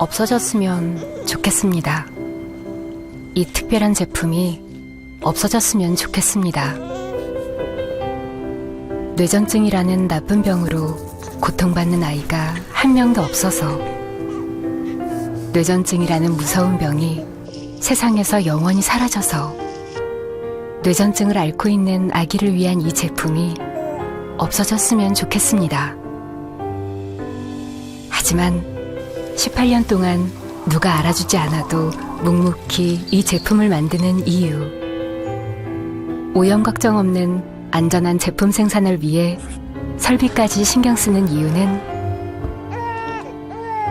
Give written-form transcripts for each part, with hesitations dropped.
없어졌으면 좋겠습니다. 이 특별한 제품이 없어졌으면 좋겠습니다. 뇌전증이라는 나쁜 병으로 고통받는 아이가 한 명도 없어서 뇌전증이라는 무서운 병이 세상에서 영원히 사라져서 뇌전증을 앓고 있는 아기를 위한 이 제품이 없어졌으면 좋겠습니다. 하지만 18년 동안 누가 알아주지 않아도 묵묵히 이 제품을 만드는 이유, 오염 걱정 없는 안전한 제품 생산을 위해 설비까지 신경 쓰는 이유는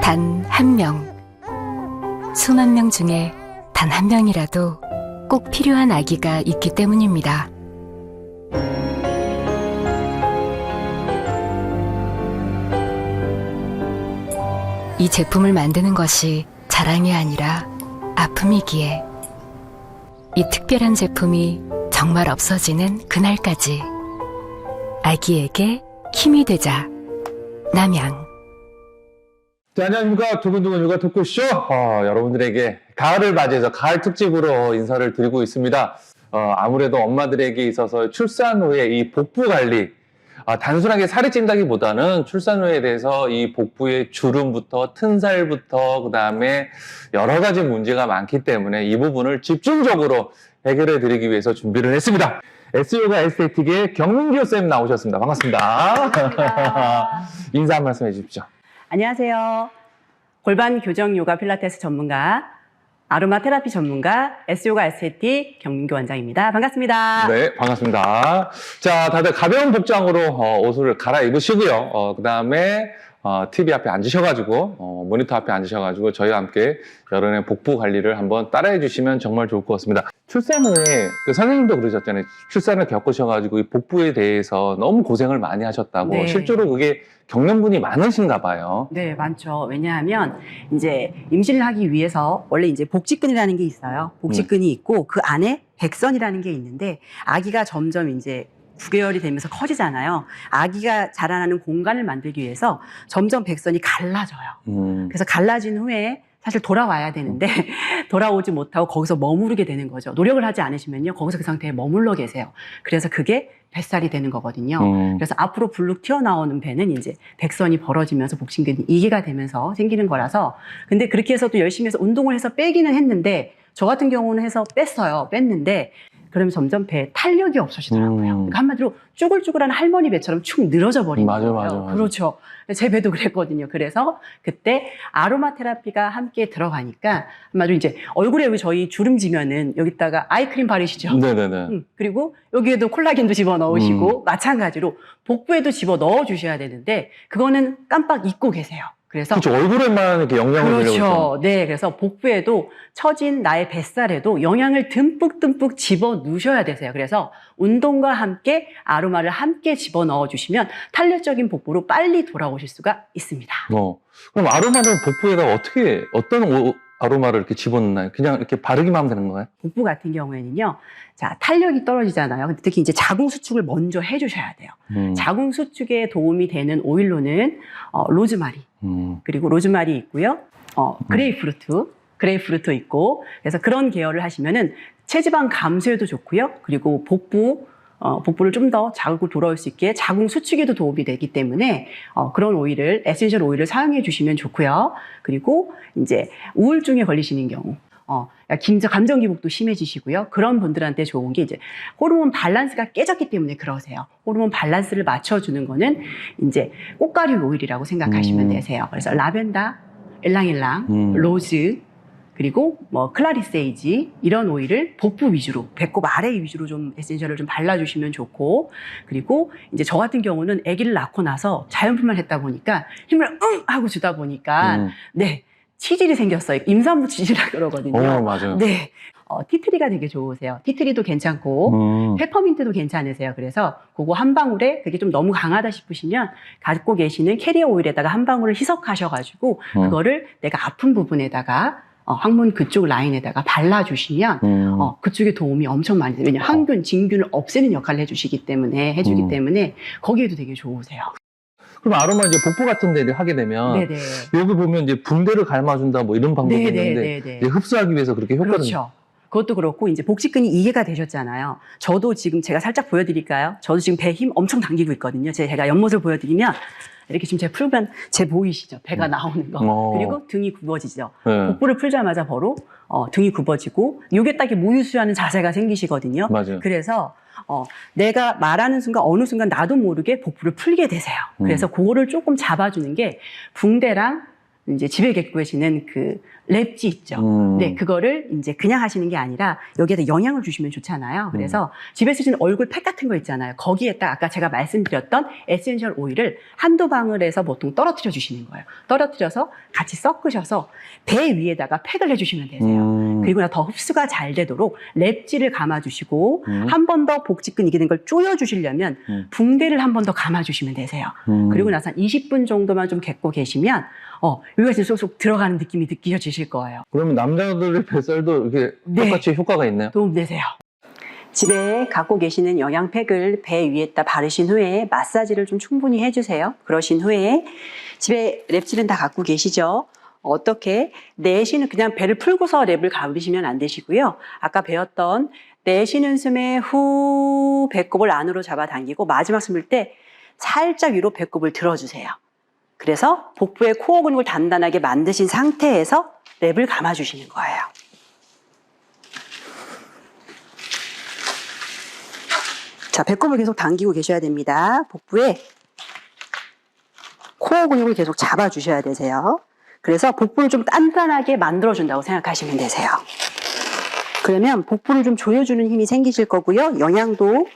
단 한 명, 수만 명 중에 단 한 명이라도 꼭 필요한 아기가 있기 때문입니다. 이 제품을 만드는 것이 자랑이 아니라 아픔이기에 이 특별한 제품이 정말 없어지는 그날까지 아기에게 힘이 되자. 남양. 자, 안녕하십니까. 두근두근 육아 토크쇼. 여러분들에게 가을을 맞이해서 가을 특집으로 인사를 드리고 있습니다. 아무래도 엄마들에게 있어서 출산 후에 이 복부 관리, 단순하게 살이 찐다기보다는 출산 후에 대해서 이 복부의 주름부터 튼살부터 그 다음에 여러 가지 문제가 많기 때문에 이 부분을 집중적으로 해결해 드리기 위해서 준비를 했습니다. S요가 에스테틱의 경민규 쌤 나오셨습니다. 반갑습니다. 반갑습니다. 인사 한 말씀 해주십시오. 안녕하세요. 골반 교정 요가 필라테스 전문가, 아로마 테라피 전문가, S요가 에스테틱 경민규 원장입니다. 반갑습니다. 네, 반갑습니다. 자, 다들 가벼운 복장으로 옷을 갈아입으시고요. 그 다음에 TV 앞에 앉으셔가지고 모니터 앞에 앉으셔가지고 저희와 함께 여러분의 복부 관리를 한번 따라해 주시면 정말 좋을 것 같습니다. 출산 후에 그 선생님도 그러셨잖아요. 출산을 겪으셔가지고 이 복부에 대해서 너무 고생을 많이 하셨다고. 네. 실제로 그게 겪는 분이 많으신가 봐요. 네, 많죠. 왜냐하면 이제 임신을 하기 위해서 원래 이제 복직근이라는 게 있어요. 복직근이 있고 그 안에 백선이라는 게 있는데 아기가 점점 이제 9개월이 되면서 커지잖아요. 아기가 자라나는 공간을 만들기 위해서 점점 백선이 갈라져요. 그래서 갈라진 후에 사실 돌아와야 되는데 돌아오지 못하고 거기서 머무르게 되는 거죠. 노력을 하지 않으시면요. 거기서 그 상태에 머물러 계세요. 그래서 그게 뱃살이 되는 거거든요. 그래서 앞으로 불룩 튀어나오는 배는 이제 백선이 벌어지면서 복직근이 이기가 되면서 생기는 거라서 근데 그렇게 해서 또 열심히 해서 운동을 해서 빼기는 했는데 저 같은 경우는 해서 뺐는데 그러면 점점 배에 탄력이 없어지더라고요. 그러니까 한마디로 쭈글쭈글한 할머니 배처럼 축 늘어져 버리는 거예요. 맞아. 그렇죠. 제 배도 그랬거든요. 그래서 그때 아로마 테라피가 함께 들어가니까 한마디로 이제 얼굴에 여기 저희 주름 지면은 여기다가 아이크림 바르시죠. 네네네. 그리고 여기에도 콜라겐도 집어 넣으시고 마찬가지로 복부에도 집어 넣어 주셔야 되는데 그거는 깜빡 잊고 계세요. 그래서 그렇죠. 얼굴에만 이렇게 영향을 주려고 그렇죠. 네, 그래서 복부에도 처진 나의 뱃살에도 영양을 듬뿍듬뿍 집어 넣으셔야 되세요. 그래서 운동과 함께 아로마를 함께 집어 넣어 주시면 탄력적인 복부로 빨리 돌아오실 수가 있습니다. 그럼 아로마는 복부에다 어떤 아로마를 이렇게 집어넣나요? 그냥 이렇게 바르기만 하면 되는 거예요? 복부 같은 경우에는요, 자, 탄력이 떨어지잖아요. 근데 특히 이제 자궁 수축을 먼저 해주셔야 돼요. 자궁 수축에 도움이 되는 오일로는 로즈마리, 그리고 로즈마리 있고요, 그레이프루트 있고, 그래서 그런 계열을 하시면은 체지방 감소에도 좋고요, 그리고 복부를 좀 더 자극으로 돌아올 수 있게 자궁 수축에도 도움이 되기 때문에 그런 오일을 에센셜 오일을 사용해 주시면 좋고요. 그리고 이제 우울증에 걸리시는 경우 감정 기복도 심해지시고요. 그런 분들한테 좋은 게 이제 호르몬 밸런스가 깨졌기 때문에 그러세요. 호르몬 밸런스를 맞춰주는 거는 이제 꽃가루 오일이라고 생각하시면 되세요. 그래서 라벤더, 일랑일랑, 로즈, 그리고 뭐 클라리세이지 이런 오일을 복부 위주로, 배꼽 아래 위주로 좀 에센셜을 좀 발라주시면 좋고, 그리고 이제 저 같은 경우는 아기를 낳고 나서 자연분만 했다 보니까 힘을 하고 주다 보니까 네, 치질이 생겼어요. 임산부 치질이라고 그러거든요. 맞아요. 네. 티트리가 되게 좋으세요. 티트리도 괜찮고 페퍼민트도 괜찮으세요. 그래서 그거 한 방울에 그게 좀 너무 강하다 싶으시면 갖고 계시는 캐리어 오일에다가 한 방울을 희석하셔가지고 그거를 내가 아픈 부분에다가 항문 그쪽 라인에다가 발라주시면 그쪽에 도움이 엄청 많이 돼요. 왜냐하면 항균, 진균을 없애는 역할을 해주기 때문에 거기에도 되게 좋으세요. 그럼 아로마 이제 복부 같은 데를 하게 되면 네네. 여기 보면 이제 붕대를 감아준다 뭐 이런 방법이 있는데 네네네네. 이제 흡수하기 위해서 그렇게 효과를 그렇죠. 그것도 그렇고 이제 복직근이 2개가 되셨잖아요. 저도 지금 제가 살짝 보여드릴까요? 저도 지금 배 힘 엄청 당기고 있거든요. 제가 옆모습을 보여드리면 이렇게 지금 제가 풀면 제 보이시죠? 배가 나오는 거. 그리고 등이 굽어지죠. 네. 복부를 풀자마자 바로 등이 굽어지고 요게 딱 모유수유하는 자세가 생기시거든요. 맞아요. 그래서 내가 말하는 순간 어느 순간 나도 모르게 복부를 풀게 되세요. 그래서 그거를 조금 잡아주는 게 붕대랑 이제 집에 갖고 계시는 그 랩지 있죠. 네, 그거를 이제 그냥 하시는 게 아니라 여기에다 영양을 주시면 좋잖아요. 그래서 집에 쓰시는 얼굴 팩 같은 거 있잖아요. 거기에다 아까 제가 말씀드렸던 에센셜 오일을 한두 방울에서 보통 떨어뜨려 주시는 거예요. 떨어뜨려서 같이 섞으셔서 배 위에다가 팩을 해주시면 되세요. 그리고 더 흡수가 잘 되도록 랩지를 감아주시고 한 번 더 복직근 이기는 걸 조여주시려면 붕대를 한 번 더 감아주시면 되세요. 그리고 나서 한 20분 정도만 좀 갖고 계시면 여기가 지금 쏙쏙 들어가는 느낌이 느껴지실 거예요. 그러면 남자들의 뱃살도 이렇게 네. 똑같이 효과가 있나요? 도움되세요. 집에 갖고 계시는 영양팩을 배 위에다 바르신 후에 마사지를 좀 충분히 해주세요. 그러신 후에 집에 랩질은 다 갖고 계시죠? 어떻게 내쉬는 그냥 배를 풀고서 랩을 감으시면 안 되시고요. 아까 배웠던 내쉬는 숨에 후 배꼽을 안으로 잡아당기고 마지막 숨을 때 살짝 위로 배꼽을 들어주세요. 그래서 복부의 코어 근육을 단단하게 만드신 상태에서 랩을 감아주시는 거예요. 자, 배꼽을 계속 당기고 계셔야 됩니다. 복부에 코어 근육을 계속 잡아주셔야 되세요. 그래서 복부를 좀 단단하게 만들어준다고 생각하시면 되세요. 그러면 복부를 좀 조여주는 힘이 생기실 거고요. 영양도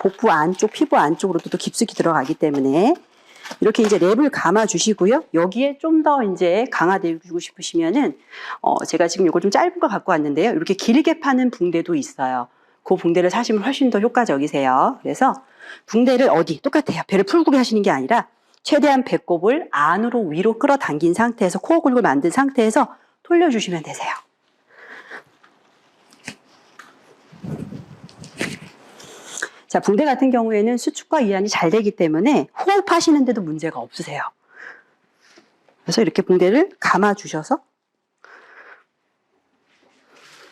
복부 안쪽, 피부 안쪽으로도 또 깊숙이 들어가기 때문에 이렇게 이제 랩을 감아 주시고요. 여기에 좀 더 이제 강화되고 싶으시면은 제가 지금 이걸 좀 짧은 거 갖고 왔는데요. 이렇게 길게 파는 붕대도 있어요. 그 붕대를 사시면 훨씬 더 효과적이세요. 그래서 붕대를 똑같아요. 배를 풀고 하시는 게 아니라 최대한 배꼽을 안으로 위로 끌어당긴 상태에서 코어 근육을 만든 상태에서 돌려주시면 되세요. 자, 붕대 같은 경우에는 수축과 이완이 잘 되기 때문에 호흡하시는데도 문제가 없으세요. 그래서 이렇게 붕대를 감아 주셔서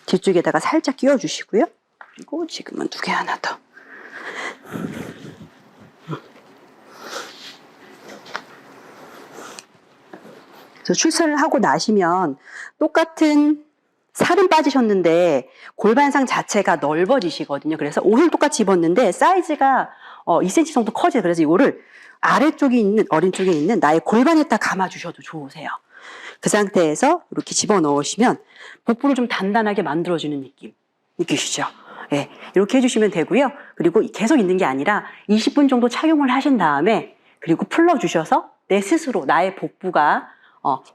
뒤쪽에다가 살짝 끼워 주시고요. 그리고 지금은 2개 하나 더. 그래서 출산을 하고 나시면 똑같은 살은 빠지셨는데 골반상 자체가 넓어지시거든요. 그래서 옷을 똑같이 입었는데 사이즈가 2cm 정도 커져요. 그래서 이거를 아래쪽에 있는 어린 쪽에 있는 나의 골반에다 감아주셔도 좋으세요. 그 상태에서 이렇게 집어넣으시면 복부를 좀 단단하게 만들어주는 느낌 느끼시죠? 네, 이렇게 해주시면 되고요. 그리고 계속 있는 게 아니라 20분 정도 착용을 하신 다음에 그리고 풀러주셔서 내 스스로 나의 복부가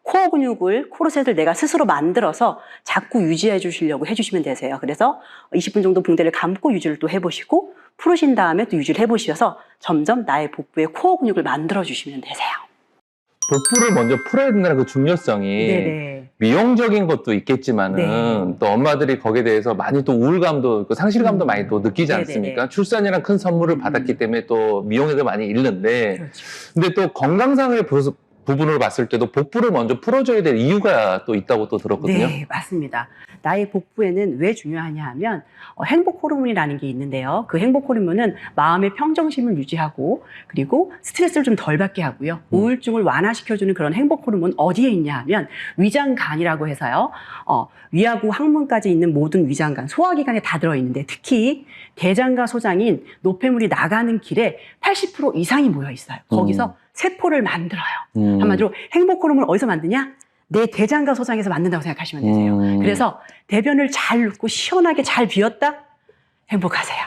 코어 근육을, 코르셋을 내가 스스로 만들어서 자꾸 유지해 주시려고 해주시면 되세요. 그래서 20분 정도 붕대를 감고 유지를 또 해보시고 풀으신 다음에 또 유지를 해보셔서 점점 나의 복부의 코어 근육을 만들어 주시면 되세요. 복부를 먼저 풀어야 된다는 그 중요성이 네네. 미용적인 것도 있겠지만은 네. 또 엄마들이 거기에 대해서 많이 또 우울감도, 상실감도 많이 또 느끼지 네네네. 않습니까? 출산이란 큰 선물을 받았기 때문에 또 미용에도 많이 잃는데 그렇죠. 근데 또 건강상의 부분으로 봤을 때도 복부를 먼저 풀어줘야 될 이유가 또 있다고 또 들었거든요. 네, 맞습니다. 나의 복부에는 왜 중요하냐 하면 행복 호르몬이라는 게 있는데요. 그 행복 호르몬은 마음의 평정심을 유지하고 그리고 스트레스를 좀 덜 받게 하고요. 우울증을 완화시켜주는 그런 행복 호르몬 어디에 있냐 하면 위장간이라고 해서요. 위하고 항문까지 있는 모든 위장간, 소화기관에 다 들어있는데 특히 대장과 소장인 노폐물이 나가는 길에 80% 이상이 모여 있어요. 거기서 세포를 만들어요. 한마디로 행복 호르몬을 어디서 만드냐? 내 대장과 소장에서 만든다고 생각하시면 되세요. 그래서 대변을 잘 눕고 시원하게 잘 비웠다? 행복하세요.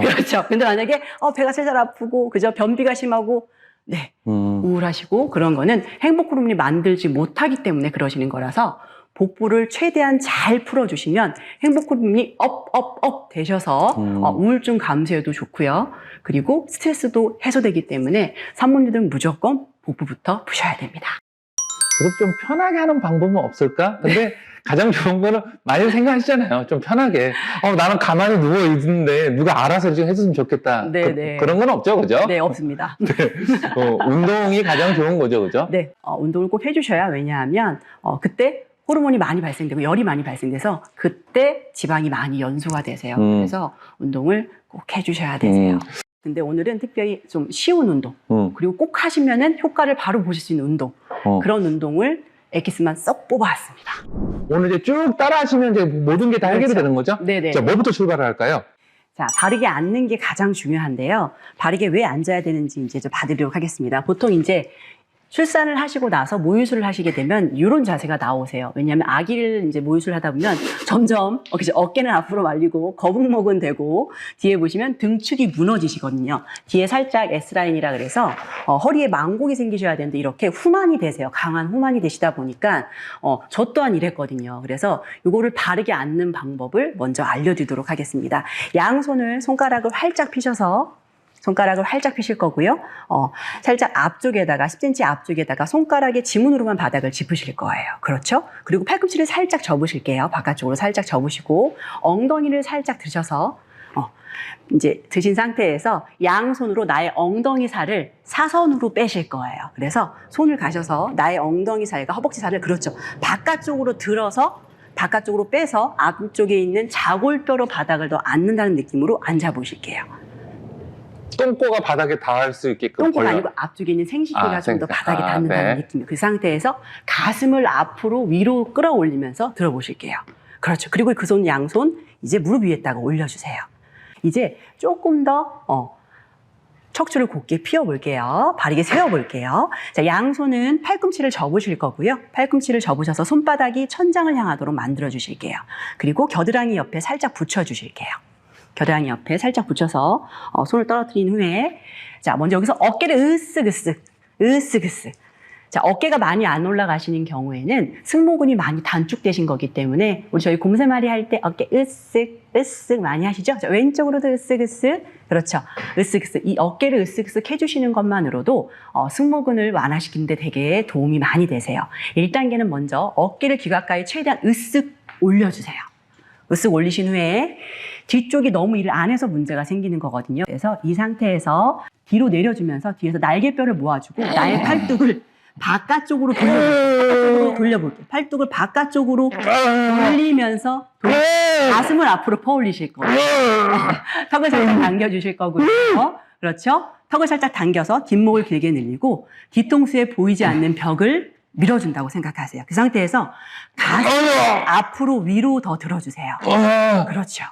그렇죠. 근데 만약에 배가 살살 아프고 그저 변비가 심하고 네 우울하시고 그런 거는 행복 호르몬이 만들지 못하기 때문에 그러시는 거라서 복부를 최대한 잘 풀어주시면 행복 호르몬이 업 되셔서 우울증 감소에도 좋고요. 그리고 스트레스도 해소되기 때문에 산모님들은 무조건 복부부터 푸셔야 됩니다. 그래도 좀 편하게 하는 방법은 없을까? 근데 가장 좋은 거는 많이 생각하시잖아요. 좀 편하게. 나는 가만히 누워 있는데 누가 알아서 좀 해줬으면 좋겠다. 네. 그런 건 없죠, 그죠? 네, 없습니다. 운동이 가장 좋은 거죠, 그죠? 네, 운동을 꼭 해주셔야. 왜냐하면 그때 호르몬이 많이 발생되고 열이 많이 발생돼서 그때 지방이 많이 연소가 되세요. 그래서 운동을 꼭 해주셔야 되세요. 근데 오늘은 특별히 좀 쉬운 운동, 그리고 꼭 하시면은 효과를 바로 보실 수 있는 운동, 그런 운동을 엑기스만 쏙 뽑아왔습니다. 오늘 이제 쭉 따라 하시면 이제 모든 게 다 해결이 그렇죠. 되는 거죠? 네네. 자, 뭐부터 출발을 할까요? 자, 바르게 앉는 게 가장 중요한데요. 바르게 왜 앉아야 되는지 이제 좀 봐드리도록 하겠습니다. 보통 이제 출산을 하시고 나서 모유수를 하시게 되면 이런 자세가 나오세요. 왜냐하면 아기를 이제 모유수를 하다 보면 점점 어깨는 앞으로 말리고 거북목은 되고 뒤에 보시면 등축이 무너지시거든요. 뒤에 살짝 S라인이라 그래서 허리에 망곡이 생기셔야 되는데 이렇게 후만이 되세요. 강한 후만이 되시다 보니까 저 또한 이랬거든요. 그래서 이거를 바르게 앉는 방법을 먼저 알려드리도록 하겠습니다. 양손을 손가락을 활짝 펴셔서 손가락을 활짝 펴실 거고요. 살짝 앞쪽에다가 10cm 앞쪽에다가 손가락의 지문으로만 바닥을 짚으실 거예요. 그렇죠? 그리고 팔꿈치를 살짝 접으실게요. 바깥쪽으로 살짝 접으시고 엉덩이를 살짝 드셔서 이제 드신 상태에서 양손으로 나의 엉덩이 살을 사선으로 빼실 거예요. 그래서 손을 가셔서 나의 엉덩이 살과 허벅지 살을 그렇죠. 바깥쪽으로 들어서 바깥쪽으로 빼서 앞쪽에 있는 자골뼈로 바닥을 더 앉는다는 느낌으로 앉아 보실게요. 똥꼬가 바닥에 닿을 수 있게끔 똥꼬가 벌려. 아니고 앞쪽에 있는 생식기가 좀 더 바닥에 아, 닿는다는 네. 느낌. 그 상태에서 가슴을 앞으로 위로 끌어올리면서 들어보실게요. 그렇죠. 그리고 그 손 양손 이제 무릎 위에다가 올려주세요. 이제 조금 더 척추를 곧게 펴볼게요. 바르게 세워볼게요. 자, 양손은 팔꿈치를 접으실 거고요. 팔꿈치를 접으셔서 손바닥이 천장을 향하도록 만들어주실게요. 그리고 겨드랑이 옆에 살짝 붙여주실게요. 겨드랑이 옆에 살짝 붙여서 손을 떨어뜨린 후에 자, 먼저 여기서 어깨를 으쓱. 자, 어깨가 많이 안 올라가시는 경우에는 승모근이 많이 단축되신 거기 때문에 우리 저희 곰새말이 할 때 어깨 으쓱 많이 하시죠? 자, 왼쪽으로도 으쓱. 그렇죠. 으쓱. 이 어깨를 으쓱 해주시는 것만으로도 승모근을 완화시키는 데 되게 도움이 많이 되세요. 1단계는 먼저 어깨를 귀 가까이 최대한 으쓱 올려주세요. 으쓱 올리신 후에 뒤쪽이 너무 일 안에서 문제가 생기는 거거든요. 그래서 이 상태에서 뒤로 내려주면서 뒤에서 날개뼈를 모아주고 나의 팔뚝을 바깥쪽으로 돌려볼게요. 팔뚝을 바깥쪽으로 돌리면서 가슴을 앞으로 퍼올리실 거예요. 턱을 살짝 당겨주실 거고요. 그렇죠? 턱을 살짝 당겨서 뒷목을 길게 늘리고 뒤통수에 보이지 않는 벽을 밀어준다고 생각하세요. 그 상태에서 가슴을 앞으로 위로 더 들어주세요. 그렇죠.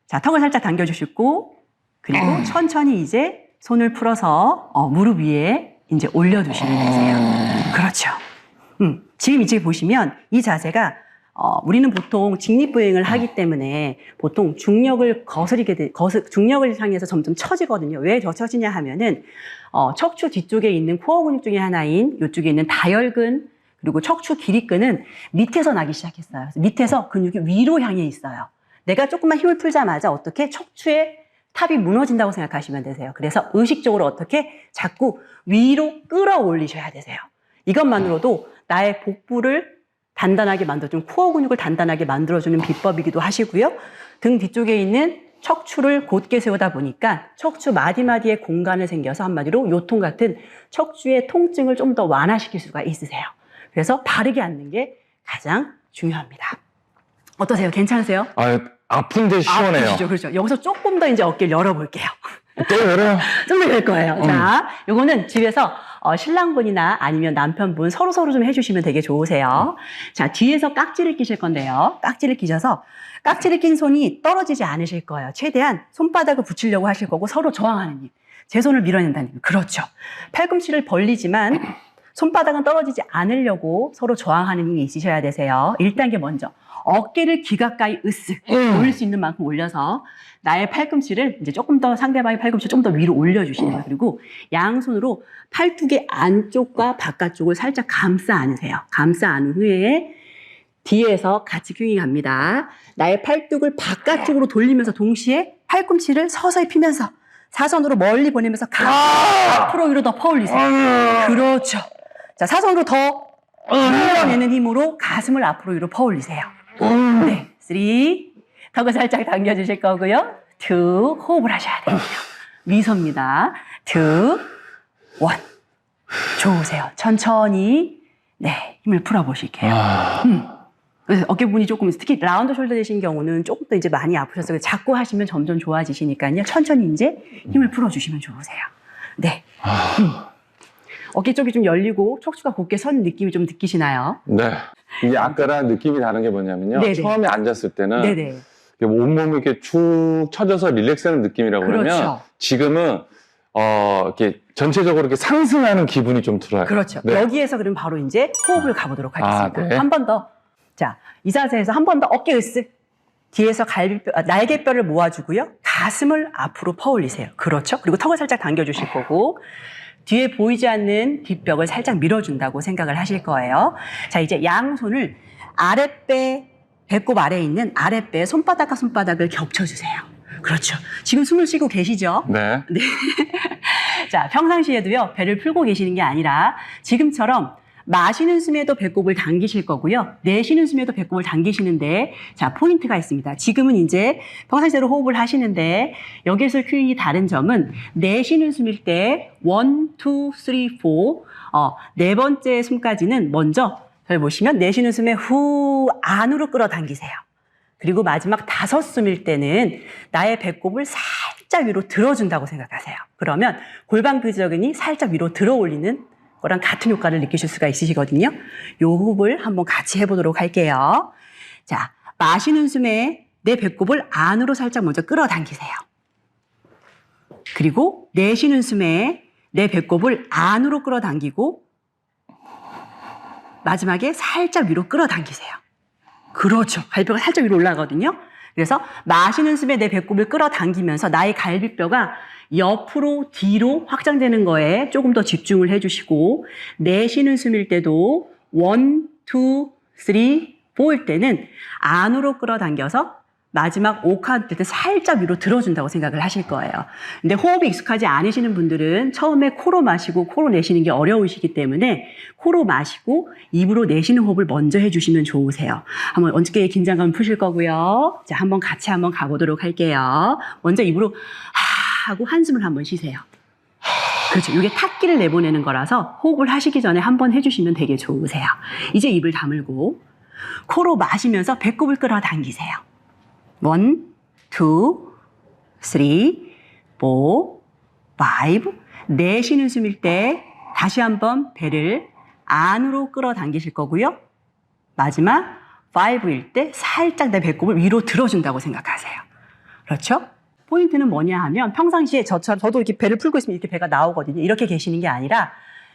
자, 턱을 살짝 당겨주시고 그리고 천천히 이제 손을 풀어서 무릎 위에 이제 올려두시면 되세요. 그렇죠. 지금 이제 보시면 이 자세가 우리는 보통 직립보행을 하기 때문에 보통 중력을 중력을 향해서 점점 처지거든요. 왜 더 처지냐 하면은 척추 뒤쪽에 있는 코어 근육 중에 하나인 이쪽에 있는 다혈근 그리고 척추 기립근은 밑에서 나기 시작했어요. 그래서 밑에서 근육이 위로 향해 있어요. 내가 조금만 힘을 풀자마자 어떻게 척추의 탑이 무너진다고 생각하시면 되세요. 그래서 의식적으로 어떻게 자꾸 위로 끌어올리셔야 되세요. 이것만으로도 나의 복부를 단단하게 만들어주는 코어 근육을 단단하게 만들어주는 비법이기도 하시고요. 등 뒤쪽에 있는 척추를 곧게 세우다 보니까 척추 마디마디에 공간을 생겨서 한마디로 요통 같은 척추의 통증을 좀 더 완화시킬 수가 있으세요. 그래서 바르게 앉는 게 가장 중요합니다. 어떠세요? 괜찮으세요? 아픈데 시원해요. 그렇죠, 그렇죠. 여기서 조금 더 이제 어깨를 열어볼게요. 또 열어요? 좀 더 열 거예요. 자, 요거는 집에서 신랑분이나 아니면 남편분 서로 좀 해주시면 되게 좋으세요. 자, 뒤에서 깍지를 끼실 건데요. 깍지를 끼셔서 깍지를 낀 손이 떨어지지 않으실 거예요. 최대한 손바닥을 붙이려고 하실 거고 서로 저항하는 힘. 제 손을 밀어낸다는 힘. 그렇죠. 팔꿈치를 벌리지만 손바닥은 떨어지지 않으려고 서로 저항하는 힘이 있으셔야 되세요. 1단계 먼저. 어깨를 귀 가까이 으쓱 올릴 수 있는 만큼 올려서 나의 팔꿈치를 이제 조금 더 상대방의 팔꿈치를 좀 더 위로 올려주시는 거예요. 그리고 양손으로 팔뚝의 안쪽과 바깥쪽을 살짝 감싸 안으세요. 감싸 안은 후에 뒤에서 같이 균이 갑니다. 나의 팔뚝을 바깥쪽으로 돌리면서 동시에 팔꿈치를 서서히 피면서 사선으로 멀리 보내면서 앞으로 위로 더 퍼올리세요. 그렇죠. 자, 사선으로 더 밀어내는 힘으로 가슴을 앞으로 위로 퍼올리세요. 네, 3. 턱을 살짝 당겨주실 거고요. 2. 호흡을 하셔야 됩니다. 미소입니다. 2, 1. 좋으세요. 천천히 네 힘을 풀어보실게요. 그래서 어깨 부분이 조금 특히 라운드 숄더 되신 경우는 조금 더 이제 많이 아프셨어요. 자꾸 하시면 점점 좋아지시니까요. 천천히 이제 힘을 풀어주시면 좋으세요. 네. 어깨 쪽이 좀 열리고 척추가 곧게 선 느낌이 좀 느끼시나요? 네. 이게 아까랑 느낌이 다른 게 뭐냐면요. 네네. 처음에 앉았을 때는 네네. 온몸이 이렇게 축 처져서 릴렉스하는 느낌이라고 그러면 그렇죠. 지금은 이렇게 전체적으로 이렇게 상승하는 기분이 좀 들어요. 그렇죠. 네. 여기에서 그럼 바로 이제 호흡을 가보도록 하겠습니다. 네. 한 번 더. 자, 이 자세에서 한 번 더 어깨 으쓱. 뒤에서 날개뼈를 모아주고요. 가슴을 앞으로 퍼올리세요. 그렇죠. 그리고 턱을 살짝 당겨주실 거고 뒤에 보이지 않는 뒷벽을 살짝 밀어준다고 생각을 하실 거예요. 자, 이제 양손을 아랫배, 배꼽 아래에 있는 아랫배 손바닥과 손바닥을 겹쳐주세요. 그렇죠. 지금 숨을 쉬고 계시죠? 네. 네. 자, 평상시에도요, 배를 풀고 계시는 게 아니라 지금처럼 마시는 숨에도 배꼽을 당기실 거고요. 내쉬는 숨에도 배꼽을 당기시는데, 자, 포인트가 있습니다. 지금은 이제 평상시대로 호흡을 하시는데, 여기에서 큐이 다른 점은 내쉬는 숨일 때 1, 2, 3, 4, 네 번째 숨까지는 먼저 잘 보시면 내쉬는 숨에 후 안으로 끌어당기세요. 그리고 마지막 5 숨일 때는 나의 배꼽을 살짝 위로 들어준다고 생각하세요. 그러면 골반 근육이 살짝 위로 들어 올리는 거랑 같은 효과를 느끼실 수가 있으시거든요. 요 호흡을 한번 같이 해보도록 할게요. 자, 마시는 숨에 내 배꼽을 안으로 살짝 먼저 끌어당기세요. 그리고 내쉬는 숨에 내 배꼽을 안으로 끌어당기고 마지막에 살짝 위로 끌어당기세요. 그렇죠. 갈비뼈가 살짝 위로 올라가거든요. 그래서 마시는 숨에 내 배꼽을 끌어당기면서 나의 갈비뼈가 옆으로 뒤로 확장되는 거에 조금 더 집중을 해주시고 내쉬는 숨일 때도 1, 2, 3, 4일 때는 안으로 끌어당겨서 마지막 5카운트 때 살짝 위로 들어준다고 생각을 하실 거예요. 근데 호흡이 익숙하지 않으시는 분들은 처음에 코로 마시고 코로 내쉬는 게 어려우시기 때문에 코로 마시고 입으로 내쉬는 호흡을 먼저 해주시면 좋으세요. 한번 어깨에 긴장감 푸실 거고요. 자, 한번 같이 한번 가보도록 할게요. 먼저 입으로 하 하고 한숨을 한번 쉬세요. 그렇죠. 이게 탁기를 내보내는 거라서 호흡을 하시기 전에 한번 해주시면 되게 좋으세요. 이제 입을 다물고 코로 마시면서 배꼽을 끌어당기세요. 1, 2, 3, 4, 5. 내쉬는 숨일 때 다시 한번 배를 안으로 끌어당기실 거고요. 마지막 5일 때 살짝 내 배꼽을 위로 들어준다고 생각하세요. 그렇죠? 포인트는 뭐냐 하면 평상시에 저도 이렇게 배를 풀고 있으면 이렇게 배가 나오거든요. 이렇게 계시는 게 아니라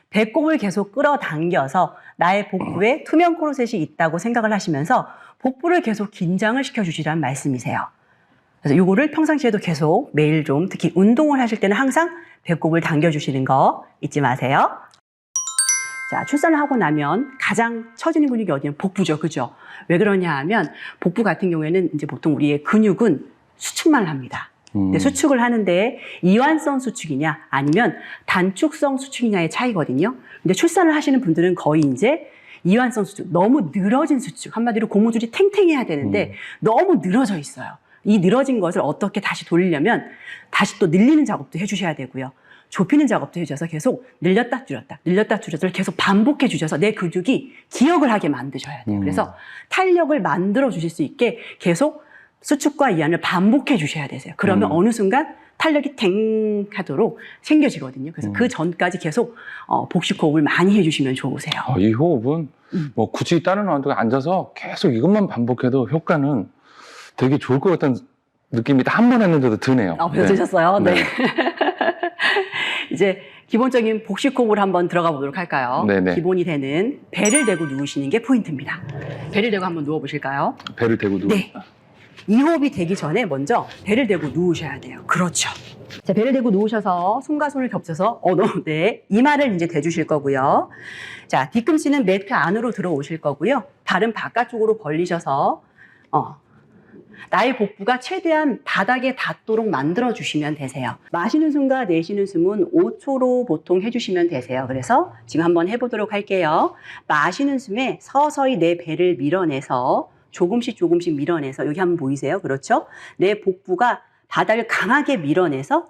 배꼽을 계속 끌어당겨서 나의 복부에 투명 코르셋이 있다고 생각을 하시면서 복부를 계속 긴장을 시켜주시라는 말씀이세요. 그래서 이거를 평상시에도 계속 매일 좀 특히 운동을 하실 때는 항상 배꼽을 당겨주시는 거 잊지 마세요. 자, 출산을 하고 나면 가장 처지는 근육이 어디냐면 복부죠. 그죠? 왜 그러냐 하면 복부 같은 경우에는 이제 보통 우리의 근육은 수축만 합니다. 근데 수축을 하는데 이완성 수축이냐 아니면 단축성 수축이냐의 차이거든요. 근데 출산을 하시는 분들은 거의 이제 이완성 수축, 너무 늘어진 수축, 한마디로 고무줄이 탱탱해야 되는데 너무 늘어져 있어요. 이 늘어진 것을 어떻게 다시 돌리려면 다시 또 늘리는 작업도 해주셔야 되고요. 좁히는 작업도 해주셔서 계속 늘렸다 줄였다 늘렸다 줄였다를 계속 반복해 주셔서 내 근육이 기억을 하게 만드셔야 돼요. 그래서 탄력을 만들어 주실 수 있게 계속 수축과 이완을 반복해 주셔야 되세요. 그러면 어느 순간 탄력이 탱 하도록 생겨지거든요. 그래서 그 전까지 계속 복식 호흡을 많이 해주시면 좋으세요. 이 호흡은 뭐 굳이 다른 라운드가 앉아서 계속 이것만 반복해도 효과는 되게 좋을 것 같다는 느낌이 한 번 했는데도 드네요. 배우셨어요? 네. 네. 이제 기본적인 복식 호흡을 한번 들어가 보도록 할까요? 네네. 기본이 되는 배를 대고 누우시는 게 포인트입니다. 배를 대고 한번 누워 보실까요? 배를 대고 누워. 네. 이 호흡이 되기 전에 먼저 배를 대고 누우셔야 돼요. 그렇죠. 자, 배를 대고 누우셔서 손과 손을 겹쳐서 네. 이마를 이제 대주실 거고요. 자, 뒤꿈치는 매트 안으로 들어오실 거고요. 발은 바깥쪽으로 벌리셔서 나의 복부가 최대한 바닥에 닿도록 만들어주시면 되세요. 마시는 숨과 내쉬는 숨은 5초로 보통 해주시면 되세요. 그래서 지금 한번 해보도록 할게요. 마시는 숨에 서서히 내 배를 밀어내서 조금씩 밀어내서 여기 한번 보이세요? 그렇죠? 내 복부가 바닥을 강하게 밀어내서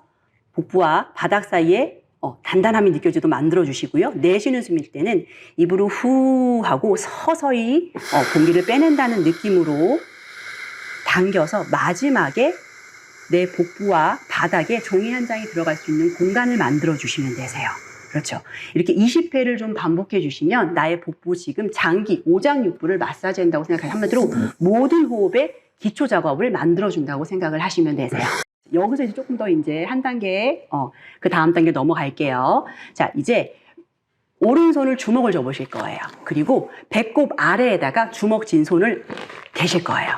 복부와 바닥 사이에 단단함이 느껴지도록 만들어주시고요. 내쉬는 숨일 때는 입으로 후 하고 서서히 공기를 빼낸다는 느낌으로 당겨서 마지막에 내 복부와 바닥에 종이 한 장이 들어갈 수 있는 공간을 만들어 주시면 되세요. 그렇죠. 이렇게 20회를 좀 반복해 주시면 나의 복부 지금 장기, 오장육부를 마사지한다고 생각하시면 한마디로 모든 호흡의 기초 작업을 만들어 준다고 생각을 하시면 되세요. 여기서 이제 조금 더 이제 한 단계, 그 다음 단계 넘어갈게요. 자, 이제 오른손을 주먹을 접으실 거예요. 그리고 배꼽 아래에다가 주먹 쥔 손을 대실 거예요.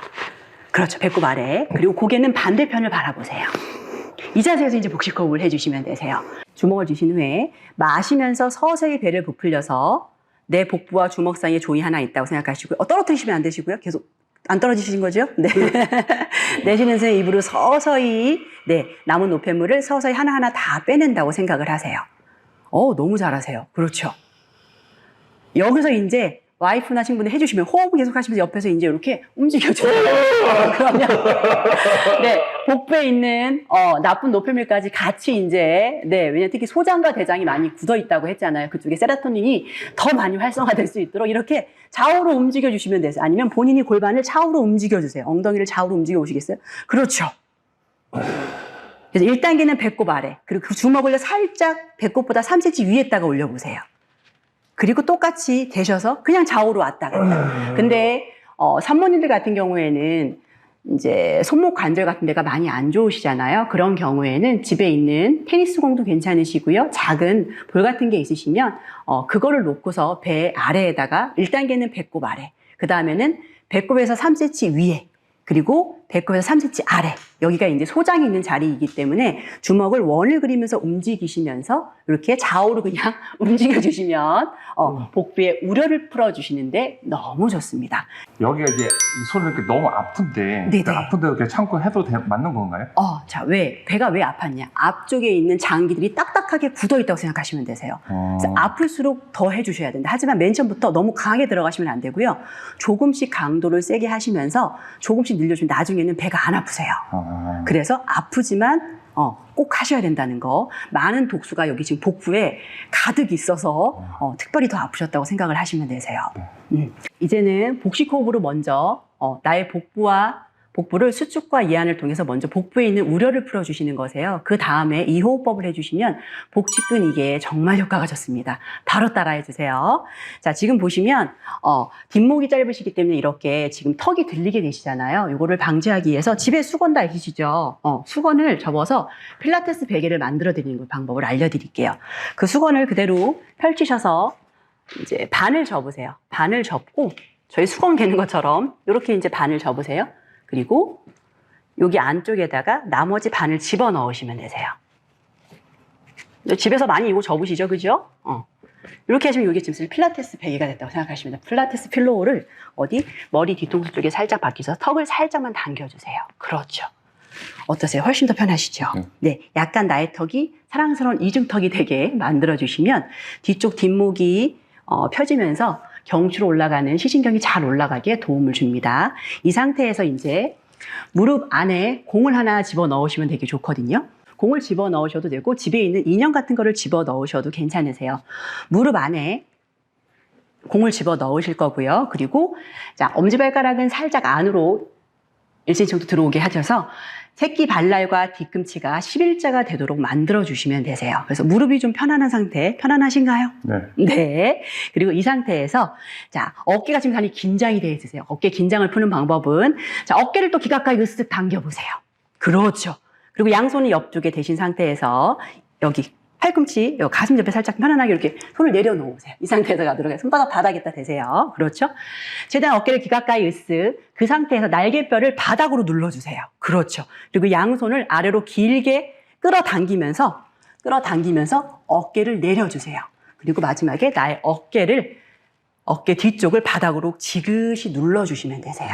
그렇죠. 배꼽 아래. 그리고 고개는 반대편을 바라보세요. 이 자세에서 이제 복식 호흡을 해주시면 되세요. 주먹을 쥐신 후에 마시면서 서서히 배를 부풀려서 내 복부와 주먹 사이에 조이 하나 있다고 생각하시고요. 떨어뜨리시면 안 되시고요. 계속 안 떨어지신 거죠? 네. 내쉬면서 입으로 서서히 남은 노폐물을 서서히 하나하나 다 빼낸다고 생각을 하세요. 너무 잘하세요. 그렇죠. 여기서 이제 와이프나 친구들 해주시면 호흡을 계속 하시면서 옆에서 이제 이렇게 움직여줘요. 그러면 복부에 있는 나쁜 노폐물까지 같이 이제 왜냐면 특히 소장과 대장이 많이 굳어 있다고 했잖아요. 그쪽에 세로토닌이 더 많이 활성화될 수 있도록 이렇게 좌우로 움직여 주시면 되세요. 아니면 본인이 골반을 좌우로 움직여 주세요. 엉덩이를 좌우로 움직여 보시겠어요? 그렇죠. 그래서 1단계는 배꼽 아래, 그리고 그 주먹을 살짝 배꼽보다 3cm 위에다가 올려보세요. 그리고 똑같이 대셔서 그냥 좌우로 왔다 갔다. 근데 산모님들 같은 경우에는 이제 손목 관절 같은 데가 많이 안 좋으시잖아요. 그런 경우에는 집에 있는 테니스공도 괜찮으시고요. 작은 볼 같은 게 있으시면 그거를 놓고서 배 아래에다가 1단계는 배꼽 아래, 그 다음에는 배꼽에서 3cm 위에, 그리고 배꼽에서 3cm 아래, 여기가 이제 소장이 있는 자리이기 때문에 주먹을 원을 그리면서 움직이시면서 이렇게 좌우로 그냥 움직여주시면 복부의 우려를 풀어주시는데 너무 좋습니다. 여기가 이제 이 손을 이렇게 너무 아픈데 네네. 아픈데도 그냥 참고 해도 맞는 건가요? 자, 배가 왜 아팠냐? 앞쪽에 있는 장기들이 딱딱하게 굳어 있다고 생각하시면 되세요. 그래서 아플수록 더 해주셔야 된다. 하지만 맨 처음부터 너무 강하게 들어가시면 안 되고요. 조금씩 강도를 세게 하시면서 조금씩 늘려주면 나중에는 배가 안 아프세요. 그래서 아프지만 꼭 하셔야 된다는 거. 많은 독소가 여기 지금 복부에 가득 있어서 특별히 더 아프셨다고 생각을 하시면 되세요. 이제는 복식 호흡으로 먼저 나의 복부를 수축과 이완을 통해서 먼저 복부에 있는 우려를 풀어주시는 거세요. 그 다음에 이 호흡법을 해주시면 복직근 이게 정말 효과가 좋습니다. 바로 따라해주세요. 자, 지금 보시면 뒷목이 짧으시기 때문에 이렇게 지금 턱이 들리게 되시잖아요. 이거를 방지하기 위해서 집에 수건 다 있으시죠? 수건을 접어서 필라테스 베개를 만들어 드리는 방법을 알려드릴게요. 그 수건을 그대로 펼치셔서 이제 반을 접으세요. 반을 접고 저희 수건 개는 것처럼 이렇게 이제 반을 접으세요. 그리고 여기 안쪽에다가 나머지 반을 집어 넣으시면 되세요. 집에서 많이 이거 접으시죠, 그죠? 이렇게 하시면 이게 지금 필라테스 베개가 됐다고 생각하시면 돼요. 필라테스 필로우를 머리 뒤통수 쪽에 살짝 박히셔서 턱을 살짝만 당겨주세요. 그렇죠. 어떠세요? 훨씬 더 편하시죠? 네, 약간 나의 턱이 사랑스러운 이중턱이 되게 만들어주시면 뒤쪽 뒷목이 펴지면서 경추로 올라가는 시신경이 잘 올라가기에 도움을 줍니다. 이 상태에서 이제 무릎 안에 공을 하나 집어 넣으시면 되게 좋거든요. 공을 집어 넣으셔도 되고 집에 있는 인형 같은 거를 집어 넣으셔도 괜찮으세요. 무릎 안에 공을 집어 넣으실 거고요. 그리고 자, 엄지발가락은 살짝 안으로 1cm 정도 들어오게 하셔서 새끼 발날과 뒤꿈치가 11자가 되도록 만들어주시면 되세요. 그래서 무릎이 좀 편안한 상태, 편안하신가요? 네. 네. 그리고 이 상태에서, 자, 어깨가 지금 많이 긴장이 되어 있으세요. 어깨 긴장을 푸는 방법은, 자, 어깨를 또 기가까이 으쓱 당겨보세요. 그렇죠. 그리고 양손이 옆쪽에 대신 상태에서, 여기 팔꿈치, 여기 가슴 옆에 살짝 편안하게 이렇게 손을 내려놓으세요. 이 상태에서 가도록 해요. 손바닥 바닥에다 대세요. 그렇죠? 최대한 어깨를 기가까이 으쓱, 그 상태에서 날개뼈를 바닥으로 눌러주세요. 그렇죠. 그리고 양손을 아래로 길게 끌어당기면서 어깨를 내려주세요. 그리고 마지막에 나의 어깨를 어깨 뒤쪽을 바닥으로 지그시 눌러주시면 되세요.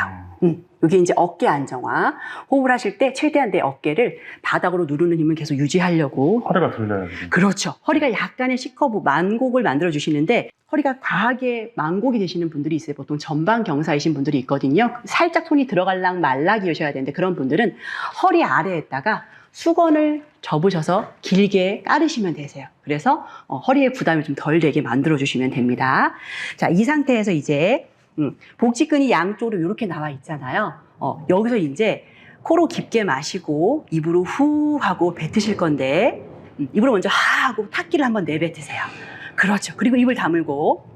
이게 이제 어깨 안정화. 호흡을 하실 때 최대한 내 어깨를 바닥으로 누르는 힘을 계속 유지하려고. 허리가 들려요. 그렇죠. 허리가 약간의 C커브, 만곡을 만들어 주시는데 허리가 과하게 만곡이 되시는 분들이 있어요. 보통 전방 경사이신 분들이 있거든요. 살짝 손이 들어갈랑 말락이셔야 되는데 그런 분들은 허리 아래에다가 수건을 접으셔서 길게 깔으시면 되세요. 그래서 허리에 부담이 좀 덜 되게 만들어 주시면 됩니다. 자, 이 상태에서 이제 복직근이 양쪽으로 이렇게 나와 있잖아요. 여기서 이제 코로 깊게 마시고 입으로 후 하고 뱉으실 건데 입으로 먼저 하 하고 탁기를 한번 내뱉으세요. 그렇죠. 그리고 입을 다물고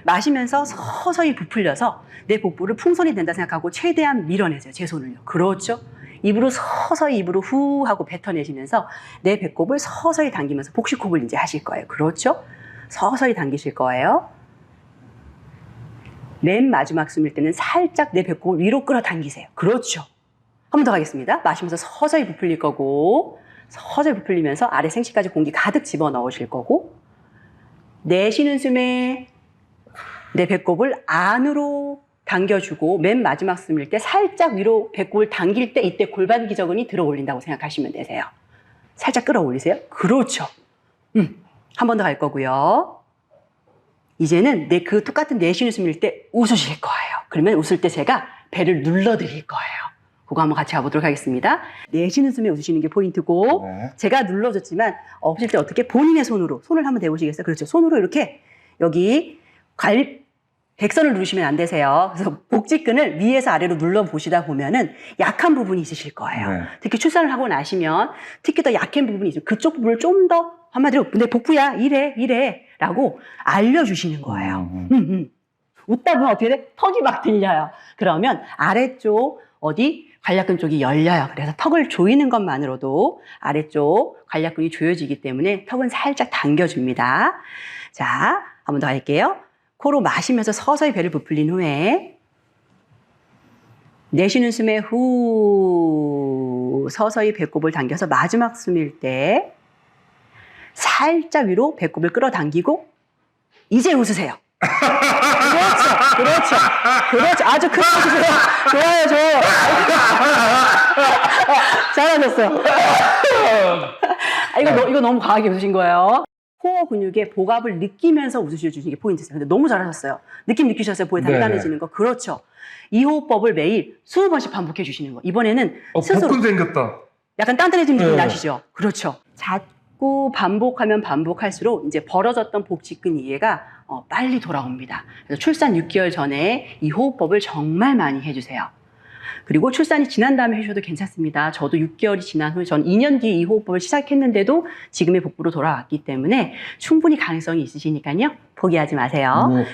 마시면서 서서히 부풀려서 내 복부를 풍선이 된다 생각하고 최대한 밀어내세요. 제 손을요. 그렇죠. 입으로 서서히 입으로 후 하고 뱉어내시면서 내 배꼽을 서서히 당기면서 복식호흡을 이제 하실 거예요. 그렇죠. 서서히 당기실 거예요. 맨 마지막 숨일 때는 살짝 내 배꼽을 위로 끌어당기세요. 그렇죠. 한 번 더 가겠습니다. 마시면서 서서히 부풀릴 거고 서서히 부풀리면서 아래 생식까지 공기 가득 집어넣으실 거고 내쉬는 숨에 내 배꼽을 안으로 당겨주고 맨 마지막 숨일 때 살짝 위로 배꼽을 당길 때 이때 골반 기저근이 들어 올린다고 생각하시면 되세요. 살짝 끌어올리세요. 그렇죠. 한 번 더 갈 거고요. 이제는 그 똑같은 내쉬는 숨일 때 웃으실 거예요. 그러면 웃을 때 제가 배를 눌러드릴 거예요. 그거 한번 같이 가보도록 하겠습니다. 내쉬는 숨에 웃으시는 게 포인트고 네. 제가 눌러줬지만 없을 때 어떻게 본인의 손을 한번 대보시겠어요? 그렇죠. 손으로 이렇게 여기 백선을 누르시면 안 되세요. 그래서 복직근을 위에서 아래로 눌러보시다 보면은 약한 부분이 있으실 거예요. 네. 특히 출산을 하고 나시면 특히 더 약한 부분이 있어요. 그쪽 부분을 좀 더 한마디로 내 복부야 이래 라고 알려주시는 거예요. 웃다 보면 어떻게 돼? 턱이 막 들려요. 그러면 아래쪽 어디 관략근 쪽이 열려요. 그래서 턱을 조이는 것만으로도 아래쪽 관략근이 조여지기 때문에 턱은 살짝 당겨줍니다. 자, 한 번 더 할게요. 코로 마시면서 서서히 배를 부풀린 후에 내쉬는 숨에 후 서서히 배꼽을 당겨서 마지막 숨일 때 살짝 위로 배꼽을 끌어당기고 이제 웃으세요. 그렇죠. 아주 크게 웃으세요. 좋아요. 잘하셨어요. 이거 너무 과하게 웃으신 거예요. 코어 근육의 복압을 느끼면서 웃으셔주시는 게 포인트였어요. 근데 너무 잘하셨어요. 느낌 느끼셨어요? 보여 단단해지는 거. 그렇죠. 이 호흡법을 매일 20번씩 반복해 주시는 거. 이번에는 스스로 복근 생겼다. 약간 단단해진 느낌 네. 나시죠? 그렇죠. 자꾸 반복하면 반복할수록 이제 벌어졌던 복직근 이해가 빨리 돌아옵니다. 그래서 출산 6개월 전에 이 호흡법을 정말 많이 해주세요. 그리고 출산이 지난 다음에 해주셔도 괜찮습니다. 저도 6개월이 지난 후에 전 2년 뒤에 이 호흡법을 시작했는데도 지금의 복부로 돌아왔기 때문에 충분히 가능성이 있으시니까요. 포기하지 마세요.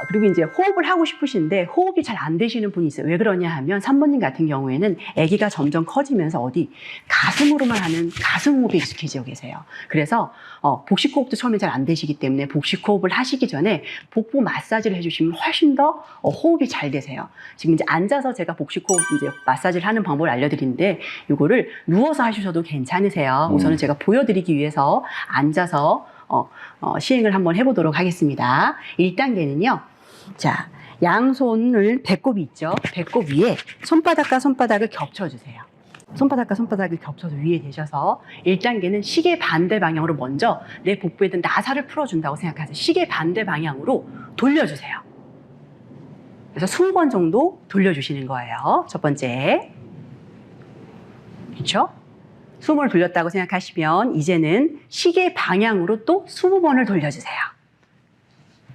그리고 이제 호흡을 하고 싶으신데 호흡이 잘 안 되시는 분이 있어요. 왜 그러냐 하면 산모님 같은 경우에는 아기가 점점 커지면서 어디 가슴으로만 하는 가슴 호흡에 익숙해지고 계세요. 그래서 복식호흡도 처음에 잘 안 되시기 때문에 복식호흡을 하시기 전에 복부 마사지를 해주시면 훨씬 더 호흡이 잘 되세요. 지금 이제 앉아서 제가 복식호흡 이제 마사지를 하는 방법을 알려드리는데 이거를 누워서 하셔도 괜찮으세요. 우선은 제가 보여드리기 위해서 앉아서 시행을 한번 해보도록 하겠습니다. 1단계는요. 자, 양손을 배꼽이 있죠. 배꼽 위에 손바닥과 손바닥을 겹쳐주세요. 손바닥과 손바닥을 겹쳐서 위에 대셔서 1단계는 시계 반대 방향으로 먼저 내 복부에 있는 나사를 풀어준다고 생각하세요. 시계 반대 방향으로 돌려주세요. 그래서 20번 정도 돌려주시는 거예요. 첫 번째. 그렇죠? 20번을 돌렸다고 생각하시면 이제는 시계 방향으로 또 20번을 돌려주세요.